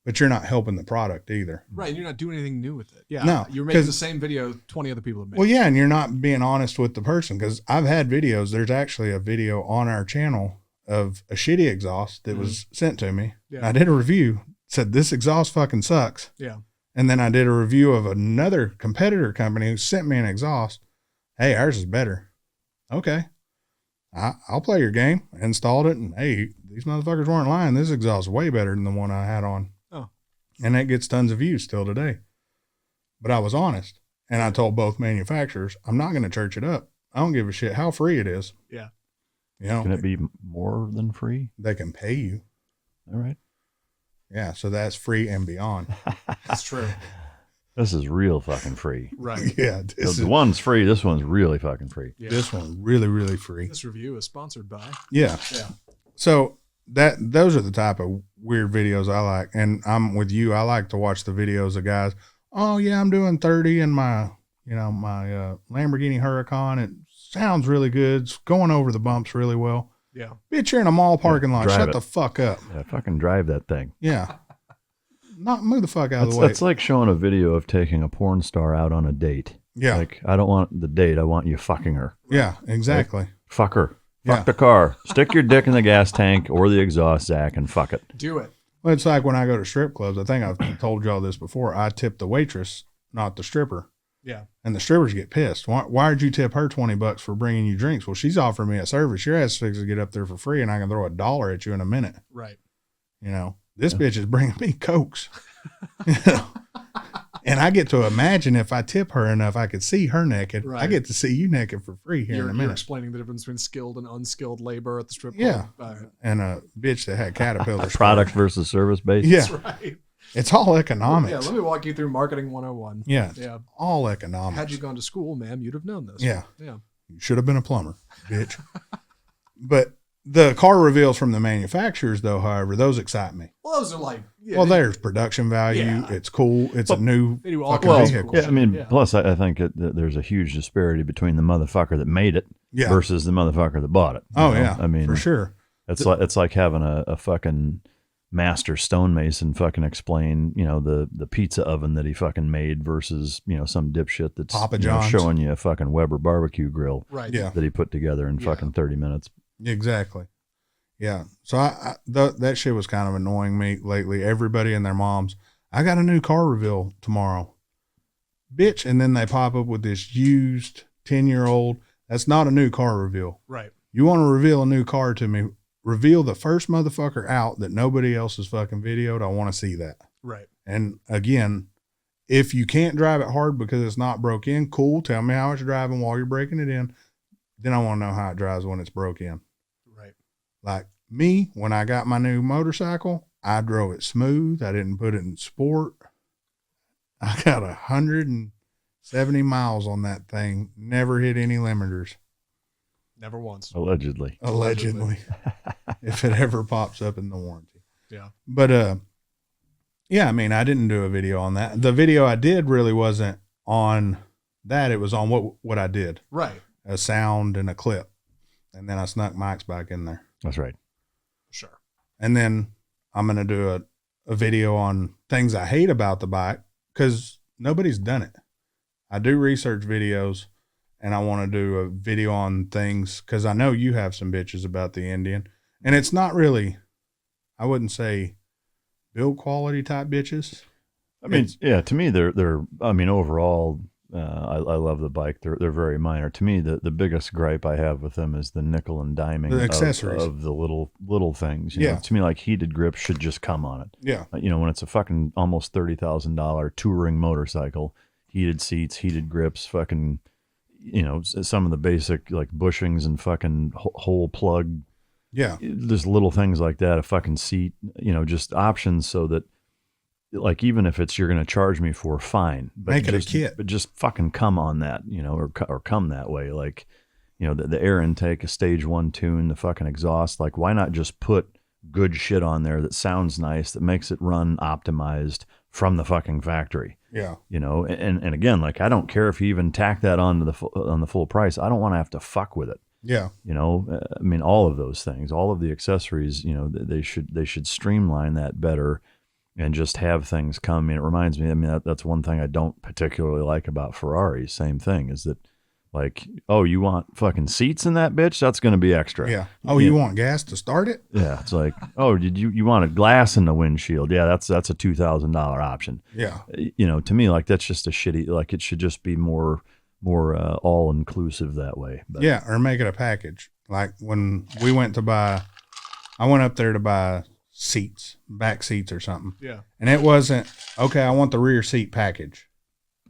but you're not helping the product either. Right. And you're not doing anything new with it. Yeah. No, You're making 'cause- the same video 20 other people have made. Well, yeah, and you're not being honest with the person, because I've had videos. There's actually a video on our channel of a shitty exhaust that was sent to me. Yeah. I did a review, said this exhaust fucking sucks. Yeah. And then I did a review of another competitor company who sent me an exhaust. Hey, ours is better. Okay. I'll play your game. Installed it, and hey, these motherfuckers weren't lying. This exhaust is way better than the one I had on. Oh. And that gets tons of views still today. But I was honest. And I told both manufacturers, I'm not going to church it up. I don't give a shit how free it is. Yeah. You know, Can it be more than free? they can pay you. All right. Yeah. So that's free and beyond. That's true. This is real fucking free. Right. Yeah. The one's free. This one's really fucking free. Yeah. This one's really, really free. This review is sponsored by. Yeah. Yeah. So those are the type of weird videos I like. And I'm with you. I like to watch the videos of guys. Oh yeah, I'm doing 30 in my, my Lamborghini Huracan. It sounds really good. It's going over the bumps really well. Yeah. Bitch, you're in a mall parking lot. drive Shut it. the fuck up. Yeah, fucking drive that thing. Yeah. Not move the fuck out of the way. That's like showing a video of taking a porn star out on a date. Yeah. Like, I don't want the date. I want you fucking her. Yeah, exactly. Fuck her. Yeah. Fuck the car. Stick your dick in the gas tank or the exhaust sack and fuck it. Do it. Well, it's like when I go to strip clubs. I think I've told y'all this before. I tip the waitress, not the stripper. Yeah. And the strippers get pissed. Why did you tip her $20 for bringing you drinks? Well, she's offering me a service. Your ass fixes to get up there for free, and I can throw $1 at you in a minute. Right. This bitch is bringing me Cokes. And I get to imagine if I tip her enough, I could see her naked. Right. I get to see you naked for free here in a You're minute. explaining the difference between skilled and unskilled labor at the strip Yeah. club. And a bitch that had caterpillar. Product versus service based. Yeah. That's right. It's all economics. Yeah, let me walk you through marketing 101. Yeah. Yeah. All economics. Had you gone to school, ma'am, you'd have known this. Yeah. Yeah. You should have been a plumber, bitch. But the car reveals from the manufacturers, though, however, those excite me. Well, those are like, yeah, Well, there's production value. Yeah. It's cool. It's a new they do all fucking kinds of vehicle. cool Yeah, I mean, Yeah. plus I think that there's a huge disparity between the motherfucker that made it Yeah. versus the motherfucker that bought it. Oh, you know? yeah. I mean, for sure. it's like having a fucking master stonemason fucking explain, the pizza oven that he fucking made versus, some dipshit that's Papa John's. showing you a fucking Weber barbecue grill right. Yeah. that he put together in fucking 30 minutes. Exactly. Yeah. So that shit was kind of annoying me lately. Everybody and their moms, I got a new car reveal tomorrow. Bitch. And then they pop up with this used 10-year-old. That's not a new car reveal. Right. You want to reveal a new car to me, reveal the first motherfucker out that nobody else has fucking videoed. I want to see that. Right. And again, if you can't drive it hard because it's not broke in, cool. Tell me how it's driving while you're breaking it in. Then I want to know how it drives when it's broke in. Right. Like me, when I got my new motorcycle, I drove it smooth. I didn't put it in sport. I got 170 miles on that thing. Never hit any limiters. Never once. Allegedly. Allegedly. If it ever pops up in the warranty. Yeah. But yeah, I mean, I didn't do a video on that. The video I did really wasn't on that. It was on what I did. Right. A sound and a clip. And then I snuck Mike's back in there. That's right. Sure. And then I'm going to do a video on things I hate about the bike because nobody's done it. I do research videos and I want to do a video on things because I know you have some bitches about the Indian. And it's not really, I wouldn't say build quality type bitches. I mean, yeah, to me, overall, I love the bike. They're very minor. To me, the biggest gripe I have with them is the nickel and diming The accessories. of the little things. You Yeah. know, to me, like heated grips should just come on it. Yeah. When it's a fucking almost $30,000 touring motorcycle, heated seats, heated grips, fucking, some of the basic like bushings and fucking hole plug. Yeah. There's little things like that, a fucking seat, just options so that, like, even if you're going to charge me for, fine. But Make it a just, kit. But just fucking come on that, or come that way. Like, the air intake, a stage 1 tune, the fucking exhaust. Like, why not just put good shit on there that sounds nice, that makes it run optimized from the fucking factory? Yeah. And again, like, I don't care if you even tack that on the full price. I don't want to have to fuck with it. Yeah. I mean, all of those things, all of the accessories, they should streamline that better. and just have things come. I mean, it reminds me, I mean, that's one thing I don't particularly like about Ferraris. Same thing is that, like, oh, you want fucking seats in that bitch? That's going to be extra. Yeah. Oh, you want gas to start it? Yeah. It's like, oh, did you want a glass in the windshield? Yeah, that's a $2,000 option. Yeah. You know, to me, like, that's just a shitty, like, it should just be more all inclusive that way. But, yeah. Or make it a package. Like when we went to buy, I went up there to buy seats, back seats or something. Yeah. And it wasn't, okay, I want the rear seat package.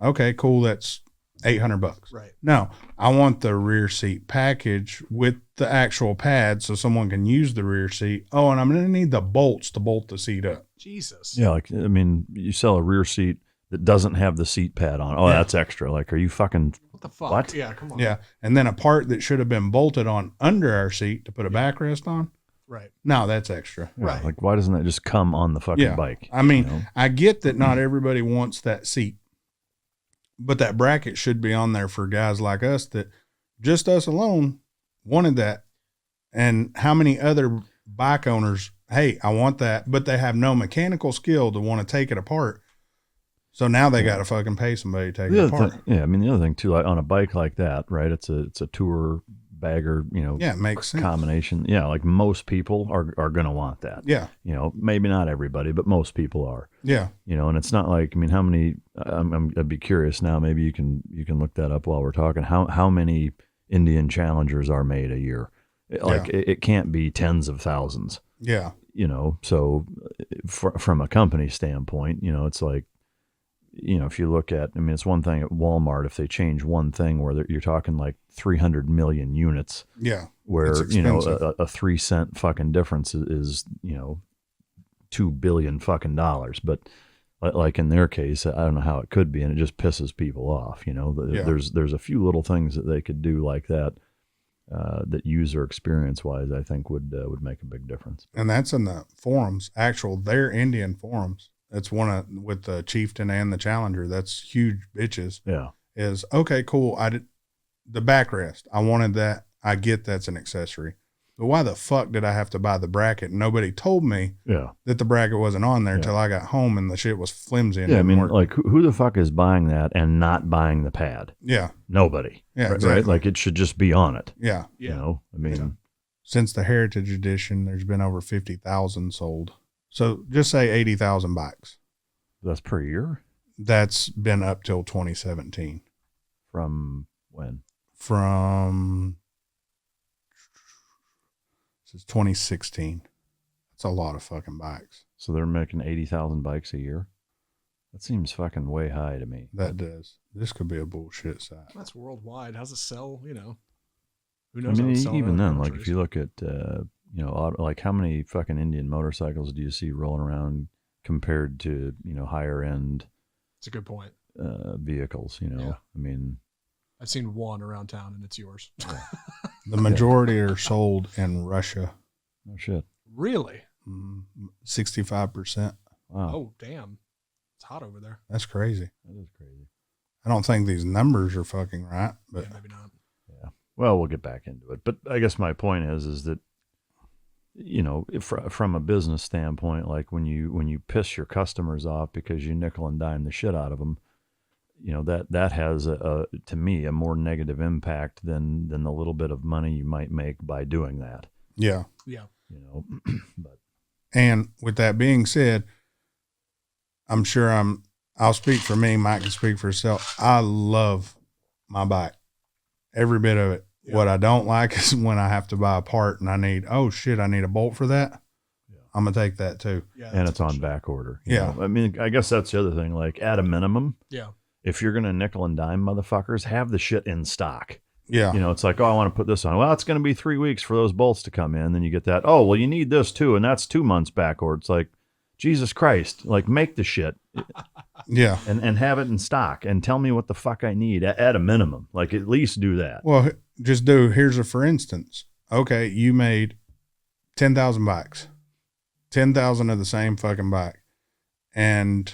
Okay, cool. That's $800. Right. No, I want the rear seat package with the actual pad so someone can use the rear seat. Oh, and I'm going to need the bolts to bolt the seat up. Jesus. yeah, like, I mean, you sell a rear seat that doesn't have the seat pad on. Oh, Yeah. that's extra. Like, are you fucking, What the fuck? What? Yeah, come on. Yeah. And then a part that should have been bolted on under our seat to put a backrest on. Right. No, that's extra. yeah, Right. like, why doesn't that just come on the fucking Yeah. bike? I mean, you know? I get that not everybody wants that seat, but that bracket should be on there for guys like us that just us alone wanted that. And how many other bike owners, hey, I want that, but they have no mechanical skill to want to take it apart. So now they got to fucking pay somebody to take The it other apart. thing, yeah, I mean, the other thing too, like on a bike like that, right? It's a tour bagger, you know, Yeah, it makes sense. combination. Yeah, like most people are gonna want that. Yeah, You know, maybe not everybody, but most people are. yeah, You know, and it's not like, I mean, how many? I'd be curious now. Maybe you can look that up while we're talking. How many Indian Challengers are made a year? Like it can't be tens of thousands. yeah, You know, so from a company standpoint, you know, it's like, you know, if you look at, I mean, it's one thing at Walmart if they change one thing where you're talking like 300 million units, yeah. where, It's you know, expensive. a 3 cent fucking difference is, you know, $2 billion fucking dollars. But like in their case, I don't know how it could be, and it just pisses people off. You know, Yeah. there's a few little things that they could do like that, that user experience wise, I think would make a big difference. And that's in the forums, their Indian forums. It's with the chieftain and the challenger. That's huge bitches. Yeah. Is okay, cool. The backrest. I wanted that. I get that's an accessory. But why the fuck did I have to buy the bracket? Nobody told me Yeah. that the bracket wasn't on there Yeah. till I got home and the shit was flimsy. And Yeah. I didn't mean, work. like who the fuck is buying that and not buying the pad? Yeah. Nobody. Yeah, Right? exactly. Like it should just be on it. Yeah. Yeah. You know, I mean, Yeah. Since the Heritage Edition, there's been over 50,000 sold. So just say 80,000 bikes. that's per year That's been up till 2017. from when? From this is 2016. That's a lot of fucking bikes. So they're making 80,000 bikes a year. That seems fucking way high to me. That does. This could be a bullshit site. That's worldwide. How's it sell? You know, who I knows? how mean, it's selling even in other then, like if countries. you look at, you know, like how many fucking Indian motorcycles do you see rolling around compared to, you know, higher end It's a good point. vehicles? You know, Yeah. I mean, I've seen one around town, and it's yours. The majority are sold in Russia. oh shit. Really? 65%. Wow. Oh, damn! It's hot over there. That's crazy. That is crazy. I don't think these numbers are fucking right, but Yeah, maybe not. Yeah. Well, we'll get back into it. But I guess my point is that, you know, from a business standpoint, like when you piss your customers off because you nickel and dime the shit out of them, you know, that has to me a more negative impact than the little bit of money you might make by doing that. yeah. Yeah. You know, but And with that being said, I'm sure I'll speak for me. Mike can speak for himself. I love my bike, every bit of it. Yeah. What I don't like is when I have to buy a part and I need a bolt for that. Yeah. I'm going to take that too. Yeah. and that's it's on bullshit. back order. you Yeah. know? I mean, I guess that's the other thing. Like at a minimum, Yeah. if you're gonna nickel and dime motherfuckers, have the shit in stock. Yeah. You know, it's like, oh, I want to put this on. Well, it's going to be 3 weeks for those bolts to come in. Then you get that. Oh, well, you need this too, and that's 2 months backward. It's like, Jesus Christ! Like, make the shit Yeah. and have it in stock, and tell me what the fuck I need at a minimum. Like, at least do that. Well, here's a for instance. Okay, you made 10,000 bikes, 10,000 of the same fucking bike, and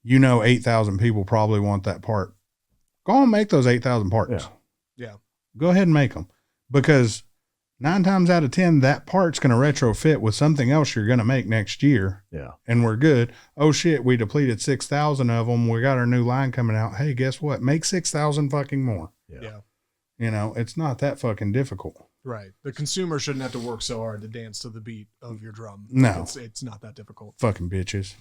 8,000 people probably want that part. Go on, make those 8,000 parts. Yeah. Yeah. Go ahead and make them, because 9 times out of 10, that part's going to retrofit with something else you're going to make next year. Yeah. And we're good. Oh shit, we depleted 6,000 of them. We got our new line coming out. Hey, guess what? Make 6,000 fucking more. Yeah. You know, it's not that fucking difficult. Right. The consumer shouldn't have to work so hard to dance to the beat of your drum. No. It's not that difficult. Fucking bitches.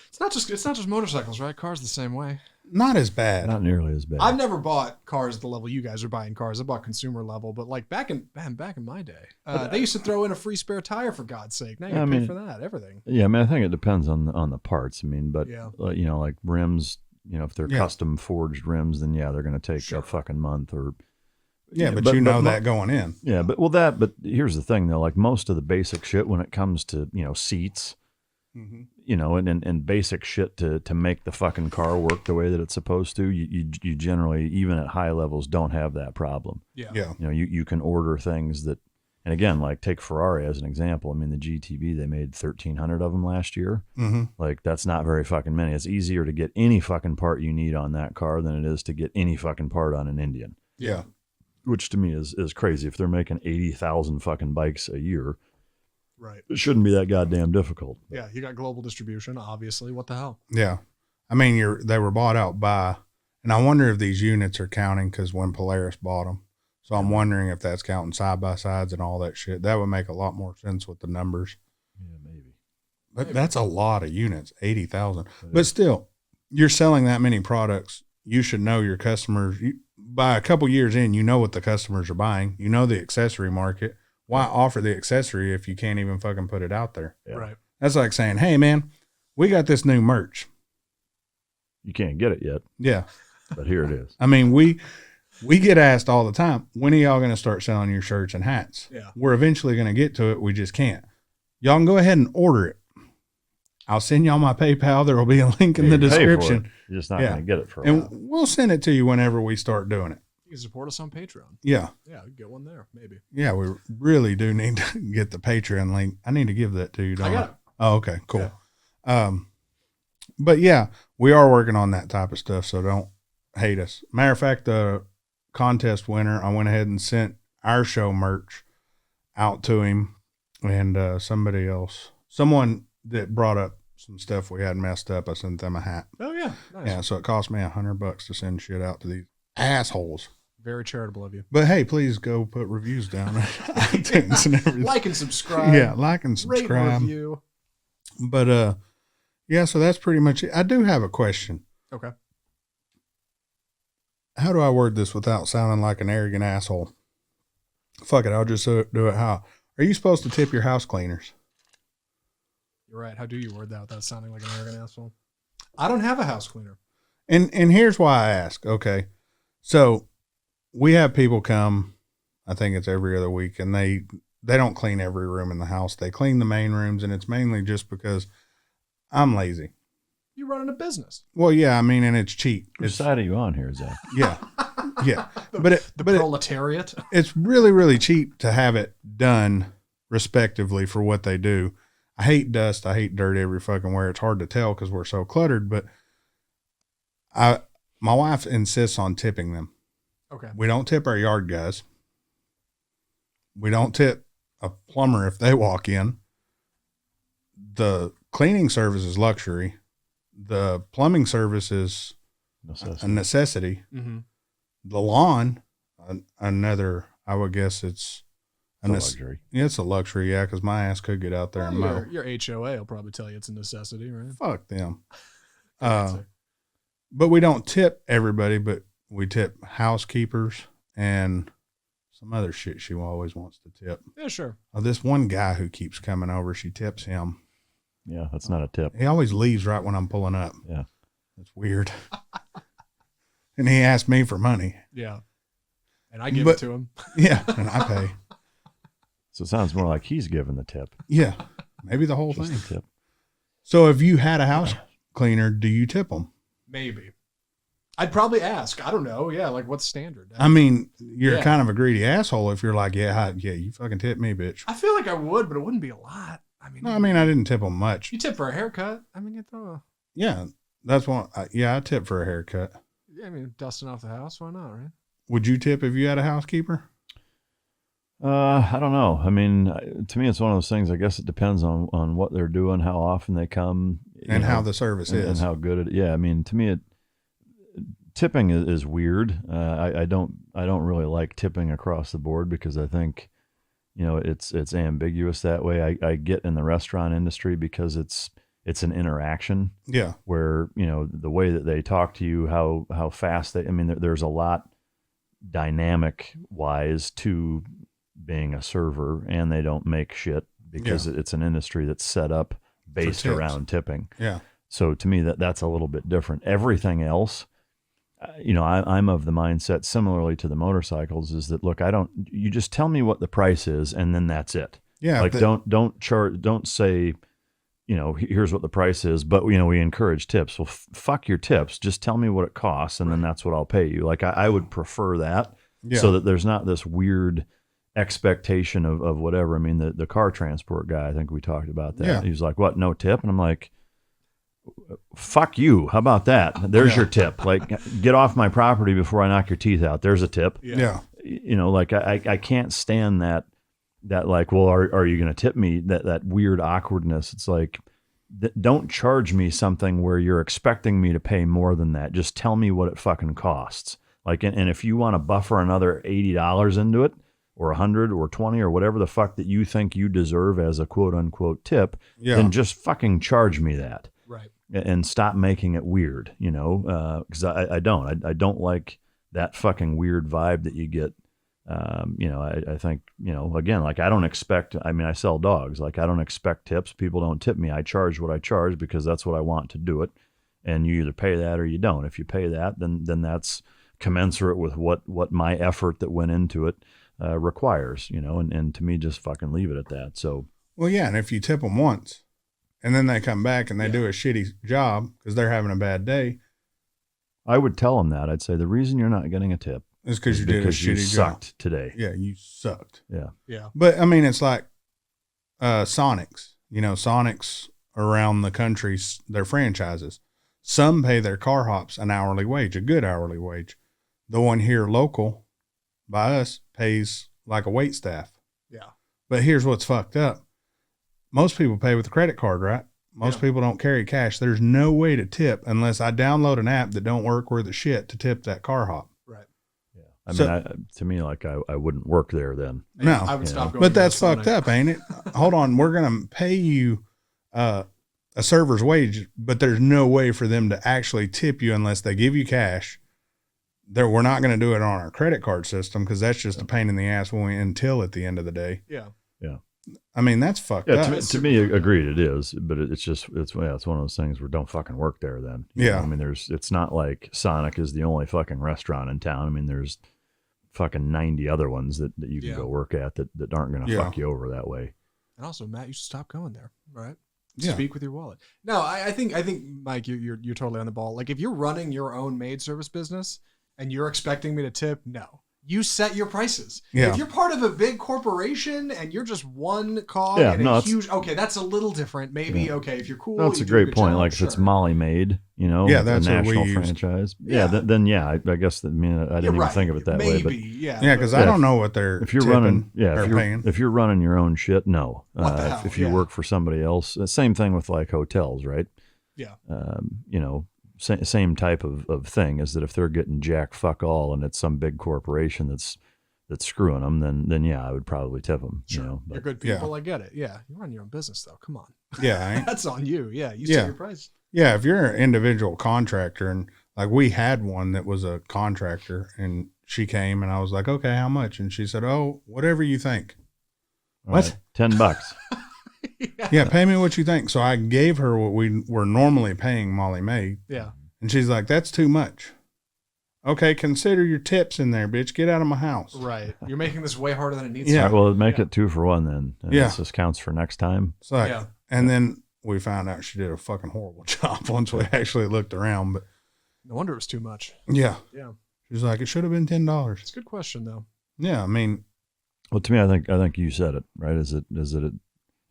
It's not just motorcycles, right? Cars the same way. Not as bad. Not nearly as bad. I've never bought cars at the level you guys are buying cars. I bought consumer level, but like back in my day, they used to throw in a free spare tire for God's sake. Now you gotta pay for that, everything. Yeah, I mean, I think it depends on the parts. I mean, but Yeah. you know, like rims, you know, if they're custom forged rims, then yeah, they're going to take a fucking month or. Yeah, but you know that going in. Yeah, but here's the thing though, like most of the basic shit when it comes to, you know, seats, you know, and basic shit to make the fucking car work the way that it's supposed to, you generally, even at high levels, don't have that problem. Yeah. Yeah. You know, you can order things that, and again, like take Ferrari as an example. I mean, the GTB, they made 1,300 of them last year. Like that's not very fucking many. It's easier to get any fucking part you need on that car than it is to get any fucking part on an Indian. Yeah. Which to me is crazy. If they're making 80,000 fucking bikes a year, Right. it shouldn't be that goddamn difficult. Yeah, you got global distribution, obviously. What the hell? Yeah. I mean, they were bought out by, and I wonder if these units are counting because when Polaris bought them. So I'm wondering if that's counting side by sides and all that shit. That would make a lot more sense with the numbers. Yeah, maybe. But that's a lot of units, 80,000. But still, you're selling that many products. You should know your customers. By a couple years in, you know what the customers are buying. You know the accessory market. Why offer the accessory if you can't even fucking put it out there? Yeah. Right. That's like saying, hey, man, we got this new merch. You can't get it yet, Yeah. but here it is. I mean, we get asked all the time, when are y'all going to start selling your shirts and hats? Yeah. We're eventually going to get to it. We just can't. Y'all can go ahead and order it. I'll send y'all my PayPal. There will be a link in the You pay for it. description. You're just not Yeah. going to get it for a And while. we'll send it to you whenever we start doing it. You can support us on Patreon. Yeah. Yeah, get one there, maybe. Yeah, we really do need to get the Patreon link. I need to give that to you, don't I? got it. Oh, okay, cool. But yeah, we are working on that type of stuff, so don't hate us. Matter of fact, the contest winner, I went ahead and sent our show merch out to him, and someone that brought up some stuff we had messed up, I sent them a hat. Oh, yeah. Nice. Yeah, so it cost me $100 to send shit out to these assholes. Very charitable of you. But hey, please go put reviews down on iTunes and everything. Like and subscribe. Yeah, like and Rate subscribe. and review. But yeah, so that's pretty much it. I do have a question. Okay. How do I word this without sounding like an arrogant asshole? Fuck it, I'll just do it how. Are you supposed to tip your house cleaners? You're right. How do you word that without sounding like an arrogant asshole? I don't have a house cleaner. And here's why I ask. Okay. So we have people come, I think it's every other week, and they don't clean every room in the house. They clean the main rooms, and it's mainly just because I'm lazy. You're running a business. Well, yeah, I mean, and it's cheap. Which side are you on here, Zach? Yeah. Yeah. The proletariat. It's really, really cheap to have it done respectively for what they do. I hate dust. I hate dirt every fucking where. It's hard to tell because we're so cluttered, but my wife insists on tipping them. Okay. We don't tip our yard guys. We don't tip a plumber if they walk in. The cleaning service is luxury. The plumbing service is a necessity. Mm-hmm. The lawn, another, I would guess it's a luxury. Yeah, it's a luxury, yeah, because my ass could get out there and mow. Your HOA will probably tell you it's a necessity, right? Fuck them. But we don't tip everybody, but we tip housekeepers and some other shit she always wants to tip. Yeah, sure. This one guy who keeps coming over, she tips him. Yeah, that's not a tip. He always leaves right when I'm pulling up. Yeah. That's weird. And he asked me for money. Yeah. And I give it to him. Yeah, and I pay. So it sounds more like he's giving the tip. Yeah, maybe the whole Just thing. the tip. So if you had a house cleaner, do you tip them? Maybe. I'd probably ask. I don't know. Yeah, like what's standard? I mean, you're kind of a greedy asshole if you're like, yeah, you fucking tip me, bitch. I feel like I would, but it wouldn't be a lot. I mean, I didn't tip them much. You tip for a haircut. I mean, you throw a... Yeah, that's one. I tip for a haircut. Yeah, I mean, dusting off the house. Why not, right? Would you tip if you had a housekeeper? I don't know. I mean, to me, it's one of those things. I guess it depends on what they're doing, how often they come, And how the service and is. how good it. Yeah, I mean, to me, tipping is weird. I don't really like tipping across the board because I think, it's ambiguous that way. I get in the restaurant industry because it's an interaction Yeah. where the way that they talk to you, how fast they. I mean, there's a lot dynamic wise to being a server, and they don't make shit because it's an industry that's set up based tips. around tipping. Yeah. So to me, that's a little bit different. Everything else, I'm of the mindset similarly to the motorcycles is that, look, you just tell me what the price is and then that's it. Yeah. Like don't say, here's what the price is, but we encourage tips. Well, fuck your tips. Just tell me what it costs and then that's what I'll pay you. Like I would prefer that so that there's not this weird expectation of whatever. I mean, the car transport guy, I think we talked about that. Yeah. He was like, what, no tip? And I'm like, fuck you. How about that? There's your tip. Like, get off my property before I knock your teeth out. There's a tip. Yeah. Like I can't stand that like, well, are you going to tip me? That weird awkwardness. It's like, don't charge me something where you're expecting me to pay more than that. Just tell me what it fucking costs. Like, and if you want to buffer another $80 into it, or 100 or 20 or whatever the fuck that you think you deserve as a quote unquote tip, then just fucking charge me that. Right. And stop making it weird, because I don't like that fucking weird vibe that you get. I think, again, like I don't expect, I mean, I sell dogs. Like I don't expect tips. People don't tip me. I charge what I charge because that's what I want to do it. And you either pay that or you don't. If you pay that, then that's commensurate with what my effort that went into it requires, and to me, just fucking leave it at that. So, well, yeah. And if you tip them once and then they come back and they do a shitty job because they're having a bad day, I would tell them that. I'd say the reason you're not getting a tip is because you did a shitty job. Sucked today. Yeah, you sucked. Yeah. Yeah. But I mean, it's like Sonics. Sonics around the country, they're franchises. Some pay their car hops an hourly wage, a good hourly wage. The one here local by us pays like a wait staff. Yeah. But here's what's fucked up. Most people pay with a credit card, right? Most people don't carry cash. There's no way to tip unless I download an app that don't work worth a shit to tip that car hop. Right. Yeah. I mean, to me, like I wouldn't work there then. No. I would stop going. But that's fucked up, ain't it? Hold on. We're going to pay you a server's wage, but there's no way for them to actually tip you unless they give you cash. We're not going to do it on our credit card system because that's just a pain in the ass until at the end of the day. Yeah. Yeah. I mean, that's fucked up. To me, agreed, it is, but it's one of those things where don't fucking work there then. Yeah. I mean, it's not like Sonic is the only fucking restaurant in town. I mean, there's fucking 90 other ones that you can go work at that aren't going to fuck you over that way. And also, Matt, you should stop going there, right? Yeah. Speak with your wallet. No, I think Mike, you're totally on the ball. Like if you're running your own maid service business and you're expecting me to tip, no. You set your prices. Yeah. If you're part of a big corporation and you're just one cog in a huge, okay, that's a little different. Maybe, okay, if you're cool. That's a great point. Job, like if it's Molly Maid, that's a national what we franchise. used. I guess that, I didn't even think of it that way. But yeah, because I don't know what they're if you're running, paying. If you're running your own shit, no. What the hell? If you work for somebody else, same thing with like hotels, right? Yeah. Same type of thing is that if they're getting jack fuck all and it's some big corporation that's screwing them, then yeah, I would probably tip them. Sure. You're good people. I get it. Yeah. You run your own business though. Come on. Yeah. That's on you. Yeah. You set your price. Yeah. If you're an individual contractor and like we had one that was a contractor and she came and I was like, okay, how much? And she said, oh, whatever you think. What? Right, $10. Yeah. Pay me what you think. So I gave her what we were normally paying Molly Mae. Yeah. And she's like, that's too much. Okay, consider your tips in there, bitch. Get out of my house. Right. You're making this way harder than it needs to. All right, well, make it 2 for 1 then. And Yeah. this counts for next time. So and then we found out she did a fucking horrible job once we actually looked around. But no wonder it was too much. Yeah. Yeah. She's like, it should have been $10. It's a good question though. Yeah, I mean, well, to me, I think you said it right. Is it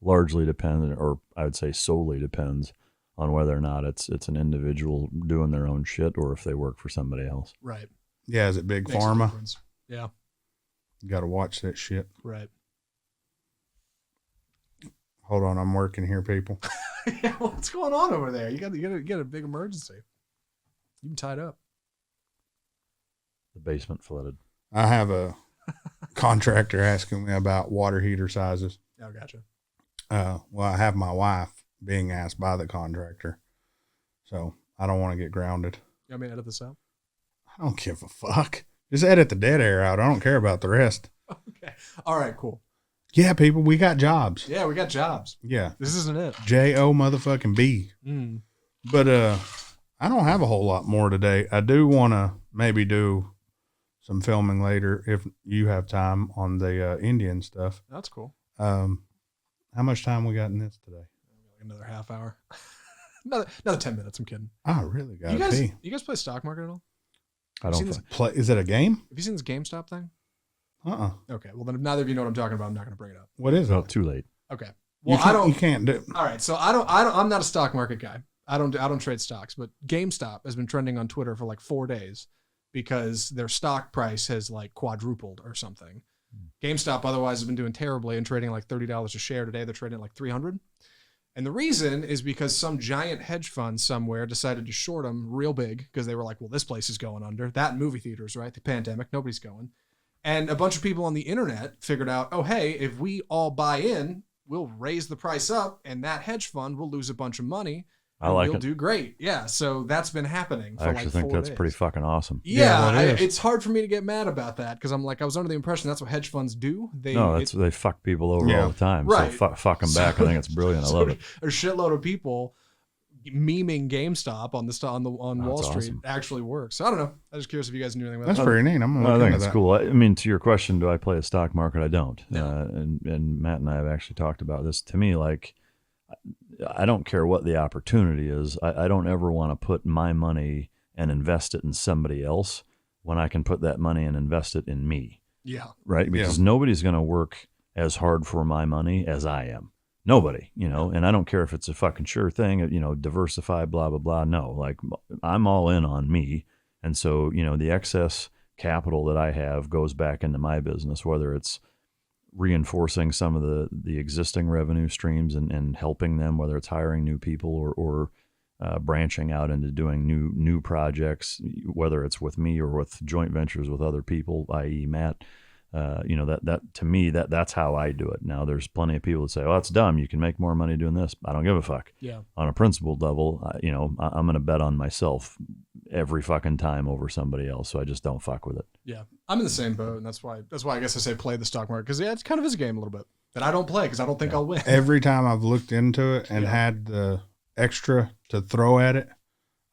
largely depends, or I would say solely depends on whether or not it's an individual doing their own shit or if they work for somebody else. Right. Yeah, is it big Makes a pharma? difference. Yeah. You got to watch that shit. Right. Hold on, I'm working here, people. Yeah, what's going on over there? You got a big emergency. You've been tied up. The basement flooded. I have a contractor asking me about water heater sizes. Oh, gotcha. Well, I have my wife being asked by the contractor, so I don't want to get grounded. You want me to edit this out? I don't give a fuck. Just edit the dead air out. I don't care about the rest. Okay. All right, cool. Yeah, people, we got jobs. Yeah, we got jobs. Yeah. This isn't it. J-O motherfucking B. Mm. But I don't have a whole lot more today. I do want to maybe do some filming later if you have time on the Indian stuff. That's cool. How much time we got in this today? Another half hour. another 10 minutes. I'm kidding. I really got to pee. You guys play stock market at all? I don't Play. Is it a game? Have you seen this GameStop thing? Uh-uh. Okay. Well, then if neither of you know what I'm talking about, I'm not going to bring it up. What is Well, it? too late. Okay. Well, You can't do. All right. So I'm not a stock market guy. I don't trade stocks, but GameStop has been trending on Twitter for like 4 days because their stock price has like quadrupled or something. GameStop otherwise has been doing terribly and trading like $30 a share. Today they're trading at like 300. And the reason is because some giant hedge fund somewhere decided to short them real big because they were like, well, this place is going under. That and movie theaters, right? The pandemic, nobody's going. And a bunch of people on the internet figured out, oh, hey, if we all buy in, we'll raise the price up and that hedge fund will lose a bunch of money. I like we'll it. do great. Yeah. So that's been happening for I actually like think 4 that's days. pretty fucking awesome. Yeah, it is. it's hard for me to get mad about that because I'm like, I was under the impression that's what hedge funds do. They Fuck people over all the time. Right. So fuck them back. I think it's brilliant. I love it. There's a shitload of people memeing GameStop on Wall Street awesome. actually works. So I don't know. I'm just curious if you guys knew anything about That's that. pretty neat. I'm gonna I look think into it's that. cool. I mean, to your question, do I play a stock market? I don't. No. And Matt and I have actually talked about this. To me, like, I don't care what the opportunity is. I don't ever want to put my money and invest it in somebody else when I can put that money and invest it in me. Yeah. Right? Because nobody's going to work as hard for my money as I am. Nobody, and I don't care if it's a fucking sure thing, diversify, blah, blah, blah. No, like I'm all in on me. And so, the excess capital that I have goes back into my business, whether it's reinforcing some of the existing revenue streams and helping them, whether it's hiring new people or branching out into doing new projects, whether it's with me or with joint ventures with other people, i.e. Matt. That to me, that's how I do it. Now, there's plenty of people that say, "Oh, that's dumb. You can make more money doing this." I don't give a fuck. Yeah. On a principled level, I'm going to bet on myself every fucking time over somebody else. So I just don't fuck with it. Yeah. I'm in the same boat, and that's why I guess I say play the stock market because it's kind of is a game a little bit that I don't play because I don't think I'll win. Every time I've looked into it and had the extra to throw at it,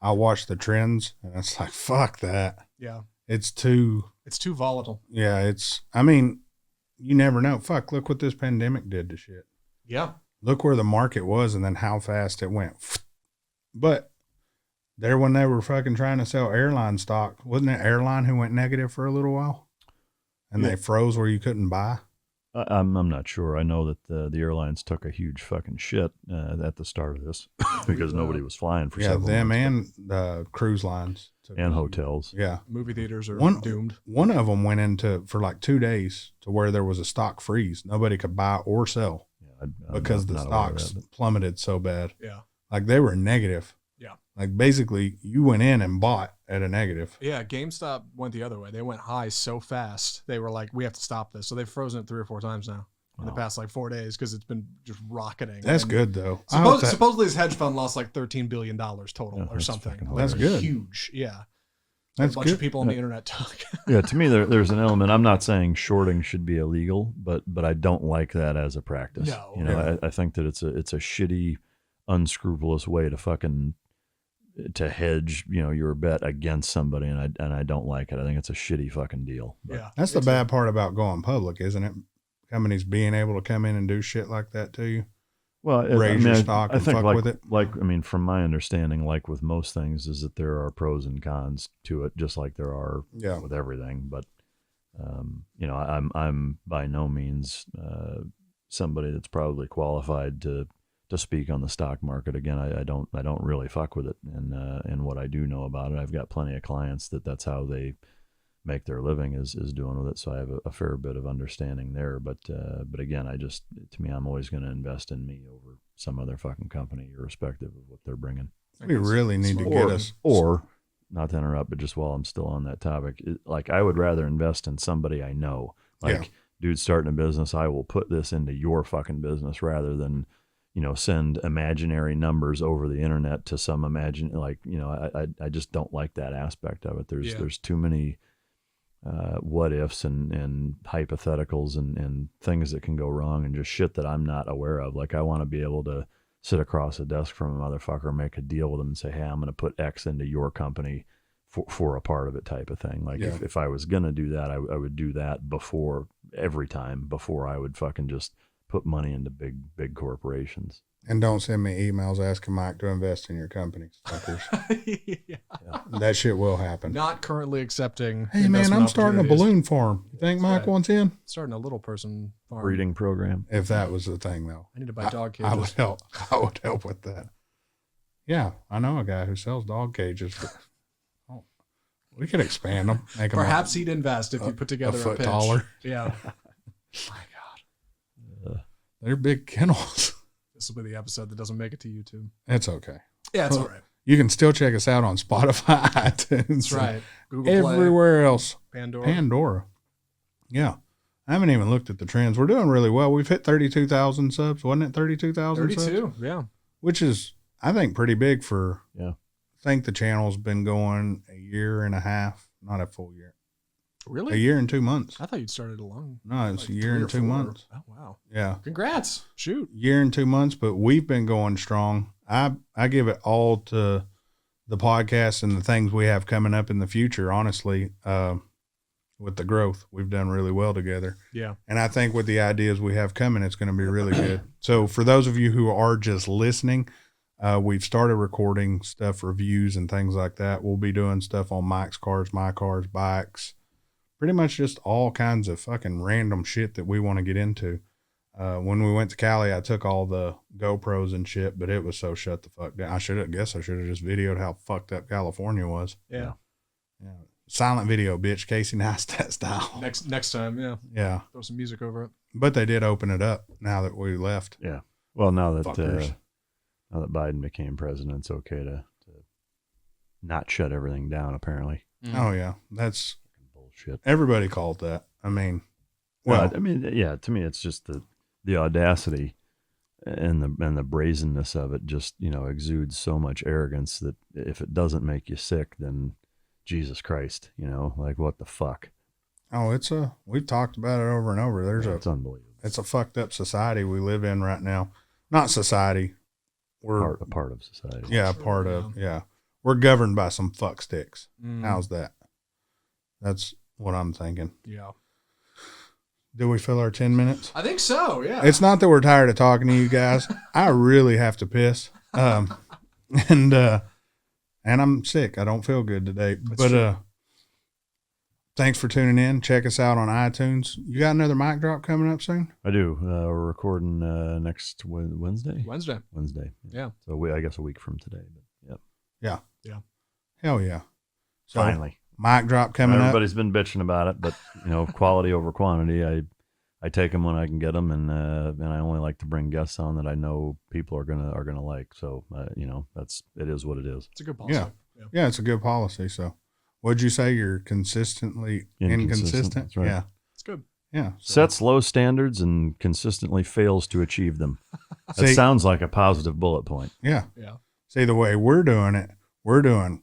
I watch the trends, and it's like, fuck that. Yeah. It's too volatile. Yeah, I mean, you never know. Fuck, look what this pandemic did to shit. Yeah. Look where the market was and then how fast it went. But there when they were fucking trying to sell airline stock, wasn't it airline who went negative for a little while? And they froze where you couldn't buy? I'm not sure. I know that the airlines took a huge fucking shit at the start of this because nobody was flying for several them months. and the cruise lines. And hotels. Yeah. Movie theaters are doomed. One of them went into for like 2 days to where there was a stock freeze. Nobody could buy or sell because the stocks plummeted so bad. Yeah. Like they were negative. Yeah. Like basically you went in and bought at a negative. Yeah. GameStop went the other way. They went high so fast. They were like, we have to stop this. So they've frozen it 3 or 4 times now in the past like 4 days because it's been just rocketing. That's good though. Supposedly this hedge fund lost like $13 billion total or something. That's good. Huge. Yeah. That's a bunch of people on the internet talk. Yeah, to me, there's an element. I'm not saying shorting should be illegal, but I don't like that as a practice. No, I think that it's a shitty, unscrupulous way to hedge, your bet against somebody, and I don't like it. I think it's a shitty fucking deal. But. Yeah, that's the bad part about going public, isn't it? Companies being able to come in and do shit like that to you. Well, raise your stock and fuck with it. From my understanding, like with most things, is that there are pros and cons to it, just like there are with everything. But I'm by no means somebody that's probably qualified to speak on the stock market. Again, I don't really fuck with it, and what I do know about it, I've got plenty of clients that's how they make their living is doing with it. So I have a fair bit of understanding there. But again, to me, I'm always going to invest in me over some other fucking company, irrespective of what they're bringing. We really need to get us. Or, not to interrupt, but just while I'm still on that topic, like I would rather invest in somebody I know. Like, dude, starting a business, I will put this into your fucking business rather than, send imaginary numbers over the internet to some I just don't like that aspect of it. There's too many what ifs and hypotheticals and things that can go wrong and just shit that I'm not aware of. Like, I want to be able to sit across a desk from a motherfucker, make a deal with them and say, hey, I'm going to put X into your company for a part of it, type of thing. Like, if I was going to do that, I would do that every time before I would fucking just put money into big corporations. And don't send me emails asking Mike to invest in your company, suckers. That shit will happen. Not currently accepting. Hey man, I'm starting a balloon farm. You think Mike wants in? Starting a little person farm. Breeding program. If that was the thing, though, I need to buy dog cages. I would help with that. Yeah, I know a guy who sells dog cages. But, we could expand them. Perhaps he'd invest if you put together a foot pitch. Taller. Yeah. My God. They're big kennels. This will be the episode that doesn't make it to YouTube. It's okay. Yeah, it's all right. You can still check us out on Spotify, iTunes. That's right. Google everywhere Play, else. Pandora. Yeah. I haven't even looked at the trends. We're doing really well. We've hit 32,000 subs. Wasn't it 32,000 subs? 32, yeah. Which is, I think, pretty big for, I think the channel's been going a year and a half, not a full year. Really? A year and 2 months. I thought you'd started along. No, it's a year and 2 months. Oh, wow. Yeah. Congrats. Shoot. Year and 2 months, but we've been going strong. I give it all to the podcast and the things we have coming up in the future, honestly, with the growth. We've done really well together. Yeah. And I think with the ideas we have coming, it's going to be really good. So for those of you who are just listening, we've started recording stuff, reviews and things like that. We'll be doing stuff on Mike's cars, my cars, bikes, pretty much just all kinds of fucking random shit that we want to get into. When we went to Cali, I took all the GoPros and shit, but it was so shut the fuck down. I should have just videoed how fucked up California was. Yeah. Silent video, bitch. Casey Neistat style. Next time, yeah. Yeah. Throw some music over it. But they did open it up now that we left. Yeah. Well, now that Biden became president, it's okay to not shut everything down, apparently. Oh yeah, that's bullshit. Everybody called that. I mean, to me, it's just the audacity and the brazenness of it just, exudes so much arrogance that if it doesn't make you sick, then Jesus Christ, like what the fuck? Oh, we've talked about it over and over. It's unbelievable. It's a fucked up society we live in right now. Not society. We're a part of society. Yeah, part of. We're governed by some fuck sticks. How's that? That's what I'm thinking. Yeah. Do we fill our 10 minutes? I think so, yeah. It's not that we're tired of talking to you guys. I really have to piss. And I'm sick. I don't feel good today. Thanks for tuning in. Check us out on iTunes. You got another mic drop coming up soon? I do. We're recording next Wednesday. Wednesday. Yeah. So I guess a week from today. But Yeah. Hell yeah. So, finally. Mic drop coming up. Everybody's been bitching about it, but quality over quantity. I take them when I can get them, and I only like to bring guests on that I know people are gonna like. So it is what it is. It's a good policy. Yeah, it's a good policy. So, what'd you say? You're consistently inconsistent. That's right. Yeah, it's good. Yeah, sets low standards and consistently fails to achieve them. That sounds like a positive bullet point. Yeah. Yeah. See, the way we're doing it, we're doing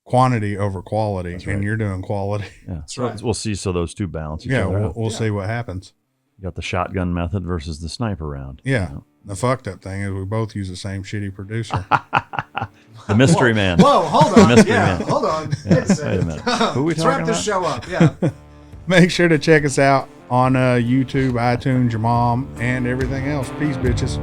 quantity over quality, right. And you're doing quality. Yeah, that's right. We'll see. So those two balance each other. Yeah, we'll see what happens. You got the shotgun method versus the sniper round. Yeah. The fucked up thing is we both use the same shitty producer. The mystery man. Whoa, hold on. Man. Hold on. Wait a minute. Who are we Let's talking wrap this show up. Yeah. Make sure to check us out on YouTube, iTunes, your mom, and everything else. Peace, bitches.